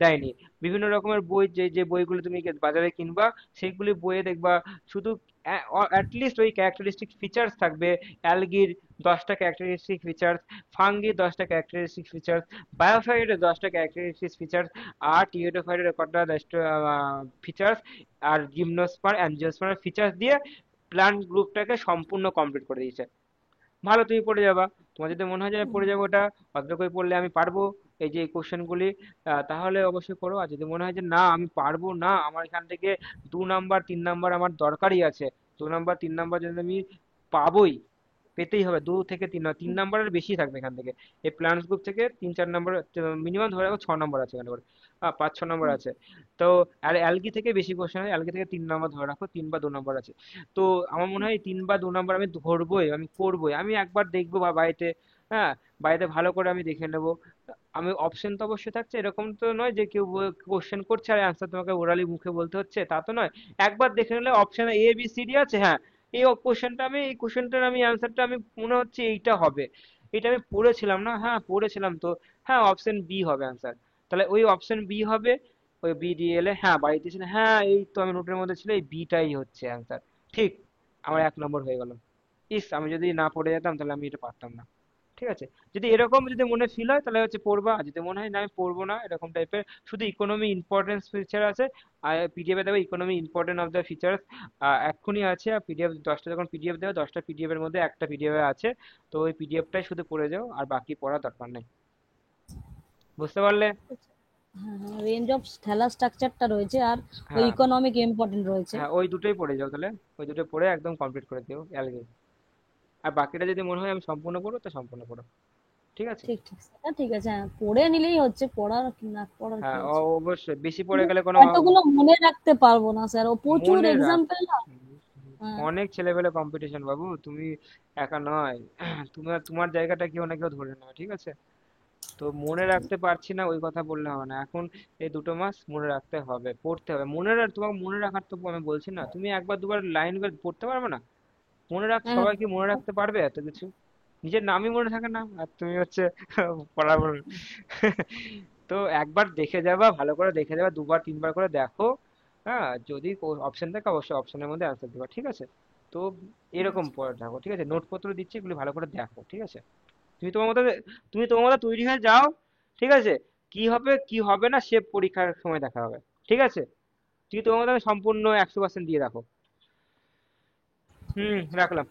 দেয়নি। বিভিন্ন রকমের বই, যে যে বইগুলো তুমি বাজারে কিনবা, সেইগুলি বইয়ে দেখবা শুধু অ্যাটলিস্ট ওই ক্যারেক্টারিস্টিক ফিচার্স থাকবে। অ্যালগির 10টা ক্যারেক্টারিস্টিক ফিচার্স, ফাঙ্গির 10টা ক্যারেক্টারিস্টিক ফিচার্স, বায়োফাইটের 10টা ক্যারেক্টারিস্টিক ফিচার্স, আর টিওটোফাইটের কটা 10টা ফিচার্স, আর জিমনোস্পার অ্যাঞ্জিওস্পার ফিচার্স দিয়ে প্ল্যান্ট গ্রুপটাকে সম্পূর্ণ কমপ্লিট করে দিয়েছে। ভালো, তুমি পড়ে যাবা। তোমার যদি মনে হয় যে আমি পড়ে যাবো ওটা, অল্প করে পড়লে আমি পারবো এই যে কোশ্চেনগুলি, তাহলে অবশ্যই করো। আর যদি মনে হয় যে না আমি পারবো না, আমার এখান থেকে 2 নাম্বার 3 নাম্বার আমার দরকারই আছে, 2 নাম্বার 3 নাম্বার যদি আমি পাবোই, পেতেই হবে, 2 থেকে 3 নাম্বারের বেশি থাকবে এখান থেকে। এই প্ল্যান্স গ্রুপ থেকে 3-4 নাম্বার, মিনিমাম ধরে রাখো 6 নাম্বার আছে এখানে করে, 5-6 নাম্বার আছে। তো আর অ্যালগি থেকে বেশি কোশ্চেন হয়, অ্যালগি থেকে 3 নাম্বার ধরে রাখো, 3 বা 2 নাম্বার আছে। তো আমার মনে হয় 3 বা 2 নাম্বার আমি ধরবোই, আমি করবোই, আমি একবার দেখবো বা বাড়িতে, হ্যাঁ, বাড়িতে ভালো করে আমি দেখে নেবো। আমি অপশন তো অবশ্যই থাকছে, এরকম তো নয় যে কেউ কোশ্চেন করছে আর অ্যান্সার তোমাকে ওরালি মুখে বলতে হচ্ছে, তা তো নয়। একবার দেখে নিলে অপশনে এ বি সি ডি আছে, হ্যাঁ, এই কোশ্চেনটার আমি অ্যান্সারটা আমি মনে হচ্ছে এইটা হবে, এটা আমি পড়েছিলাম না, হ্যাঁ পড়েছিলাম তো, হ্যাঁ অপশন বি হবে অ্যান্সার, তাহলে ওই অপশন বি হবে। ওই বি দিয়ে এলে, হ্যাঁ বাড়িতে এসে, হ্যাঁ এই তো আমি নোটের মধ্যে ছিল এই বিটাই হচ্ছে অ্যান্সার, ঠিক, আমার 1 নম্বর হয়ে গেল। ইস, আমি যদি না পড়ে যেতাম তাহলে আমি এটা পারতাম না। ঠিক আছে, যদি এরকম যদি মনে ফিল হয় তাহলে হচ্ছে পড়বা, আর যদি মনে হয় না আমি পড়বো না এরকম টাইপের, শুধু ইকোনমি ইম্পর্টেন্স ফিচার আছে, আর পিডিএফ এ দেবে economy important of the features, এক্ষুনি আছে। আর পিডিএফ 10টা যখন পিডিএফ দেবে, 10টা পিডিএফ এর মধ্যে একটা পিডিএফ আছে, তো ওই পিডিএফটাই শুধু পড়ে যাও, আর বাকি পড়ার দরকার নেই। বুঝতে পারলে? হ্যাঁ হ্যাঁ, রেঞ্জ অফ থ্যালাস স্ট্রাকচারটা রয়েছে, আর ওই হ্যাঁ, ইকোনমিক ইম্পর্টেন্ট রয়েছে। হ্যাঁ ওই দুটোই পড়ে যাও তাহলে, ওই দুটো পড়ে একদম কমপ্লিট করে দিও অ্যালগে। আর বাকিটা যদি মনে হয় আমি সম্পূর্ণ করবো তো সম্পূর্ণ করো। ঠিক আছে। ঠিক ঠিক সেটা ঠিক আছে, হ্যাঁ পড়ে নিলেই হচ্ছে, পড়ার কি না পড়ার কি হ্যাঁ, আছে। অবশ্যই বেশি পড়ে কিন্তু গেলে কোনো এতগুলো মনে রাখতে পারবো না স্যার, ও প্রচুর মনে রাখ, এক্সাম্পল না। হ্যাঁ। অনেক ছেলেপেলে কম্পিটিশন বাবু, তুমি একা নয়। তোমার তোমার জায়গাটা কেউ না কেউ ধরে নেয়, ঠিক আছে। তো মনে রাখতে পারছি না ওই কথা বললে হবে না, এখন এই 2 মাস মনে রাখতে হবে, পড়তে হবে, তোমাকে মনে রাখার তো আমি বলছি না, তুমি একবার দুবার লাইন পড়তে পারবে না, হ্যাঁ সবাই কি মনে রাখতে পারবে এত কিছু? নিজের নামই মনে থাকে না, আর তুমি হচ্ছে পড়া বলো। তো একবার দেখে যাবা, ভালো করে দেখে যাবা, 2 বার 3 বার করে দেখো। হ্যাঁ, যদি অপশন থাকে অবশ্যই অপশনের মধ্যে অ্যান্সার দিবা, ঠিক আছে। তো এরকম পড়ে থাকো, ঠিক আছে, নোটপত্র দিচ্ছি, এগুলি ভালো করে দেখো, ঠিক আছে। তুমি তোমার মতো তুমি তোমার মতো তৈরি হয়ে যাও, ঠিক আছে। কি হবে কি হবে না সে পরীক্ষার সময় দেখা হবে, ঠিক আছে। তুমি তোমার মতো সম্পূর্ণ 100% দিয়ে রাখো। হুম, রাখলাম।